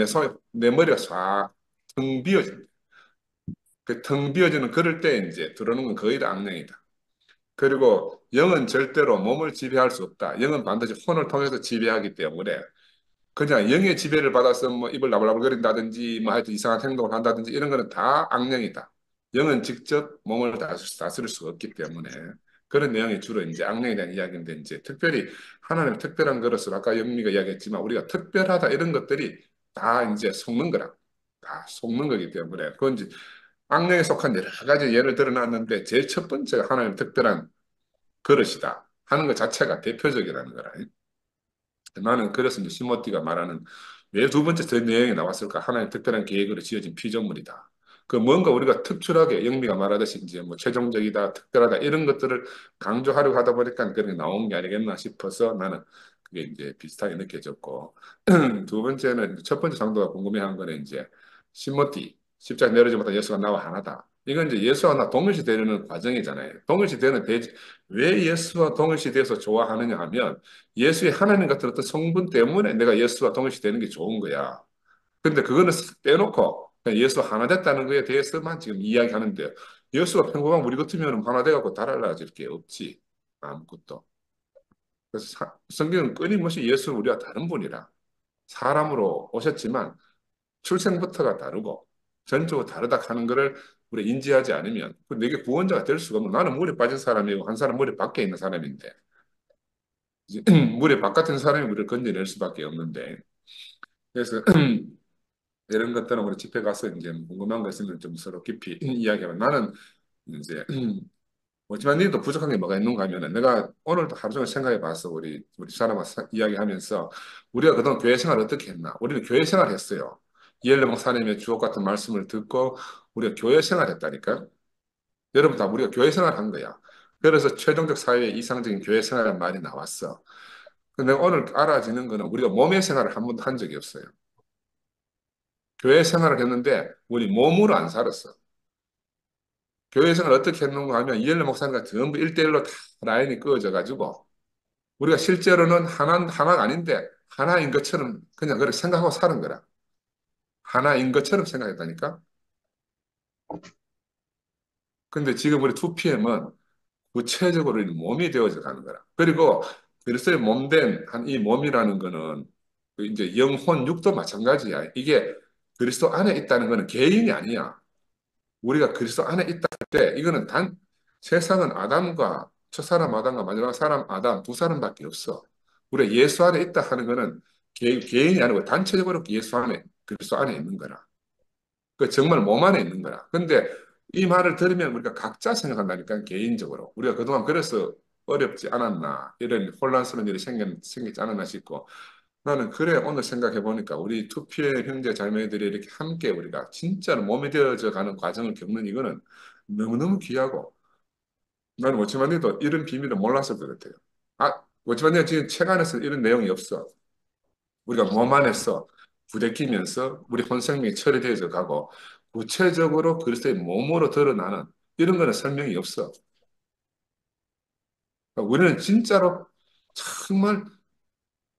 내 머리가 싹텅 비어진다. 그 텅 비어지는 그럴 때 이제 들어오는 건 거의 다 악령이다. 그리고 영은 절대로 몸을 지배할 수 없다. 영은 반드시 혼을 통해서 지배하기 때문에 그냥 영의 지배를 받아서 뭐 입을 나불나불거린다든지 뭐 하여튼 이상한 행동을 한다든지 이런 거는 다 악령이다. 영은 직접 몸을 다스릴 수가 없기 때문에 그런 내용이 주로 이제 악령에 대한 이야기인데 이제 특별히 하나님의 특별한 그릇을 아까 영미가 이야기했지만 우리가 특별하다 이런 것들이 다 이제 속는 거라. 다 속는 거기 때문에 그건 이제 악령에 속한 여러 가지 예를 들어놨는데 제일 첫 번째가 하나님의 특별한 그릇이다 하는 것 자체가 대표적이라는 거라. 나는 그래서 이제 시모티가 말하는 왜 두 번째 더 내용이 나왔을까? 하나의 특별한 계획으로 지어진 피조물이다. 그 뭔가 우리가 특출하게 영미가 말하듯이 이제 뭐 최종적이다, 특별하다 이런 것들을 강조하려고 하다 보니까 그런 게 나온 게 아니겠나 싶어서 나는 그게 이제 비슷하게 느껴졌고 두 번째는 첫 번째 상도가 궁금해한 거는 이제 시모티 십자가 내려지 못한 예수가 나와 하나다. 이건 이제 예수와 나 동일시되는 과정이잖아요. 동일시되는 왜 예수와 동일시돼서 좋아하느냐 하면 예수의 하나님 같은 어떤 성분 때문에 내가 예수와 동일시되는 게 좋은 거야. 근데 그거는 빼놓고 그냥 예수 하나 됐다는 거에 대해서만 지금 이야기하는데 예수가 평범한 우리 같으면 하나 돼갖고 달라질 게 없지. 아무것도. 그래서 성경은 끊임없이 예수는 우리와 다른 분이라. 사람으로 오셨지만 출생부터가 다르고 전적으로 다르다 하는 것을 우리 인지하지 않으면 내게 구원자가 될 수가 없는 나는 물에 빠진 사람이고 한 사람 물에 밖에 있는 사람인데 물에 바깥에 사람이 우리를 건져낼 수밖에 없는데 그래서 이런 것들은 우리 집회 가서 이제 궁금한 거 있으면 좀 서로 깊이 이야기하면 나는 이제 뭐지만 니도 부족한 게 뭐가 있는가 하면은 내가 오늘도 하루 종일 생각해 봤어 우리 사람과 이야기하면서 우리가 그동안 교회 생활 어떻게 했나 우리는 교회 생활 했어요 이엘레 목사님의 주옥 같은 말씀을 듣고 우리가 교회 생활 했다니까 여러분 다 우리가 교회 생활 한 거야 그래서 최종적 사회의 이상적인 교회 생활이라는 말이 나왔어 근데 오늘 알아지는 거는 우리가 몸의 생활을 한 번도 한 적이 없어요. 교회 생활을 했는데 우리 몸으로 안 살았어. 교회 생활 어떻게 했는가 하면 이엘레 목사님과 전부 1대1로 다 라인이 그어져 가지고 우리가 실제로는 하나가 아닌데 하나인 것처럼 그냥 그렇게 생각하고 사는 거라. 하나인 것처럼 생각했다니까. 근데 지금 우리 2PM은 구체적으로 몸이 되어져 가는 거라. 그리고 그리스도의 몸된 한 이 몸이라는 거는 그 이제 영혼, 육도 마찬가지야. 이게 그리스도 안에 있다는 거는 개인이 아니야. 우리가 그리스도 안에 있다 할 때 이거는 세상은 아담과 첫사람 아담과 마지막 사람 아담 두 사람밖에 없어. 우리가 예수 안에 있다 하는 거는 개인이 아니고 단체적으로 예수 안에 그리스도 안에 있는 거라. 그 정말 몸 안에 있는 거라. 근데 이 말을 들으면 우리가 각자 생각한다니까 개인적으로 우리가 그동안 그래서 어렵지 않았나 이런 혼란스러운 일이 생기지 않았나 싶고 나는 그래 오늘 생각해 보니까 우리 투피의 형제 자매들이 이렇게 함께 우리가 진짜로 몸이 되어져 가는 과정을 겪는 이거는 너무너무 귀하고 나는 워치만니도 이런 비밀을 몰랐을 것 같아요. 워치만니가 지금 책 안에서 이런 내용이 없어. 우리가 몸 안에서 부대끼면서 우리 혼생명이 처리되어져 가고 구체적으로 그리스도의 몸으로 드러나는 이런 거는 설명이 없어. 그러니까 우리는 진짜로 정말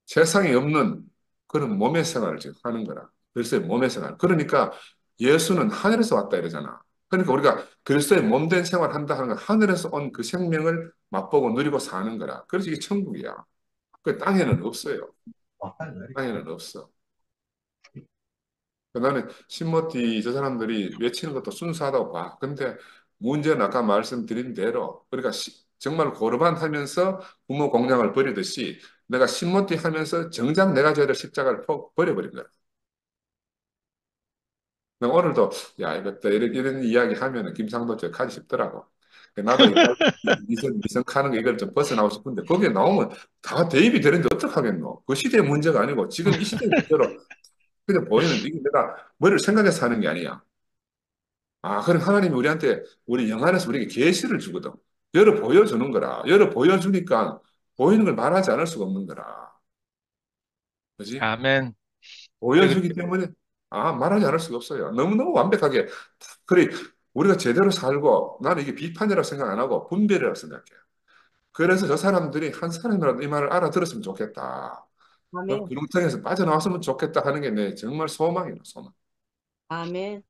세상에 없는 그런 몸의 생활을 지금 하는 거라. 그리스도의 몸의 생활. 그러니까 예수는 하늘에서 왔다 이러잖아. 그러니까 우리가 그리스도의 몸된 생활을 한다 하는 건 하늘에서 온 그 생명을 맛보고 누리고 사는 거라. 그래서 이게 천국이야. 그 땅에는 없어요. 땅에는 없어. 나는 신모티 저 사람들이 외치는 것도 순수하다고 봐. 근데 문제는 아까 말씀드린 대로 그러니까 정말 고르반 하면서 부모 공양을 버리듯이 내가 신모티 하면서 정작 내가 져야 될 십자가를 버려버린 거야. 오늘도 야 이것도 이런 이야기 하면은 김상도 저 가기 싶더라고. 나도 미성 하는 거 이걸 좀 벗어나고 싶은데 거기에 나오면 다 대입이 되는데 어떡하겠노? 그 시대의 문제가 아니고 지금 이 시대의 문제로 그냥 보이는데 이게 내가 머리를 생각해서 하는 게 아니야. 그럼 하나님이 우리한테 우리 영 안에서 우리에게 계시를 주거든. 열어 보여주는 거라. 열어 보여주니까 보이는 걸 말하지 않을 수가 없는 거라. 그지? 아멘. 보여주기 때문에 말하지 않을 수가 없어요. 너무너무 완벽하게. 그래, 우리가 제대로 살고 나는 이게 비판이라고 생각 안 하고 분별이라고 생각해요. 그래서 저 사람들이 한 사람이라도 이 말을 알아들었으면 좋겠다. 아멘. 구렁텅이에서 빠져나왔으면 좋겠다 하는 게 내 정말 소망이에요, 소망. 아멘.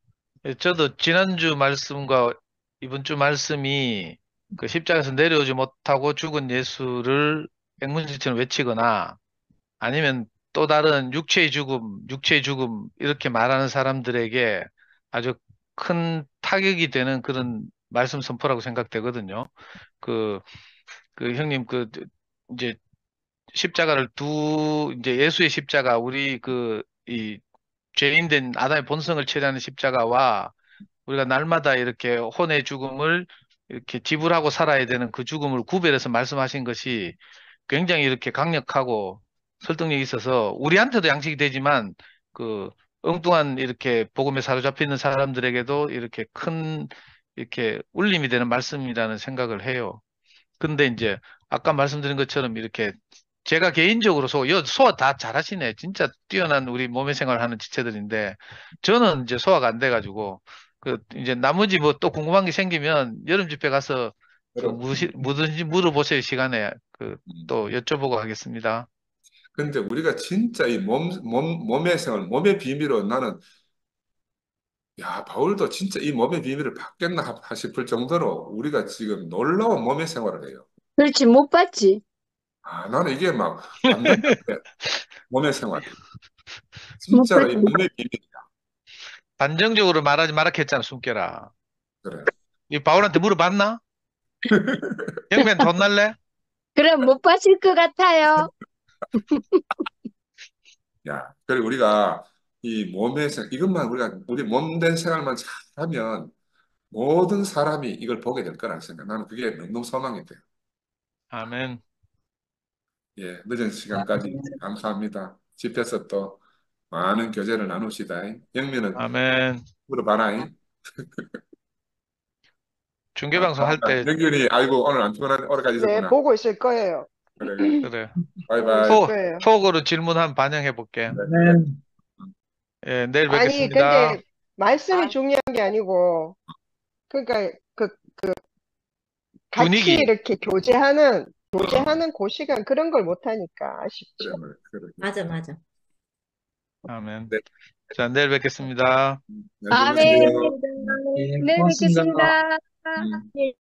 저도 지난주 말씀과 이번 주 말씀이 그 십자가에서 내려오지 못하고 죽은 예수를 앵문지처럼 외치거나 아니면 또 다른 육체의 죽음 이렇게 말하는 사람들에게 아주 큰 타격이 되는 그런 말씀 선포라고 생각되거든요. 그 형님 이제 십자가를 이제 예수의 십자가 우리 이 죄인된 아담의 본성을 처리하는 십자가와 우리가 날마다 이렇게 혼의 죽음을 이렇게 지불하고 살아야 되는 그 죽음을 구별해서 말씀하신 것이 굉장히 이렇게 강력하고 설득력이 있어서 우리한테도 양식이 되지만 그 엉뚱한 이렇게 복음에 사로잡혀 있는 사람들에게도 이렇게 큰 이렇게 울림이 되는 말씀이라는 생각을 해요. 근데 이제 아까 말씀드린 것처럼 이렇게 제가 개인적으로 소화 다 잘하시네. 진짜 뛰어난 우리 몸의 생활하는 지체들인데 저는 이제 소화가 안 돼가지고 이제 나머지 뭐 또 궁금한 게 생기면 여름 집회 가서 뭐든지 물어보세요. 시간에 또 여쭤보고 하겠습니다. 근데 우리가 진짜 이 몸의 생활, 몸의 비밀로 나는 바울도 진짜 이 몸의 비밀을 받겠나 싶을 정도로 우리가 지금 놀라운 몸의 생활을 해요. 그렇지, 못 봤지. 나는 이게 막 감당 안 돼. 몸의 생활이. 못 진짜로 이 봤지. 몸의 비밀이야. 단정적으로 말하지 마라 했잖아, 숨겨라. 그래. 이 바울한테 물어봤나? 영면 돈 날래? 그럼 못 봤을 것 같아요. 그리고 우리가 이 몸의 생활, 이것만 우리 몸된 생활만 잘하면 모든 사람이 이걸 보게 될 거라는 생각. 나는 그게 너무 소망이 돼요. 아멘. 늦은 시간까지 감사합니다. 집에서 또 많은 교제를 나눕시다. 영면은 아멘. 물어봐라. 중계방송 할 때. 영균이, 아이고, 오늘 안 피곤한 오래까지 있었구나. 네, 보고 있을 거예요. 그래. 바이바이. 보고 있을 거예요. 톡으로 질문 한번 반영해 볼게. 내일 아니, 뵙겠습니다. 근데 말씀이 중요한 게 아니고, 그러니까 같이 분위기. 이렇게 교제하는 그 시간 그런 걸 못 하니까 아쉽죠. 그래. 맞아. 아멘. 네. 자, 내일 뵙겠습니다. 아멘. 주무세요. 내일 뵙겠습니다. 음. 네.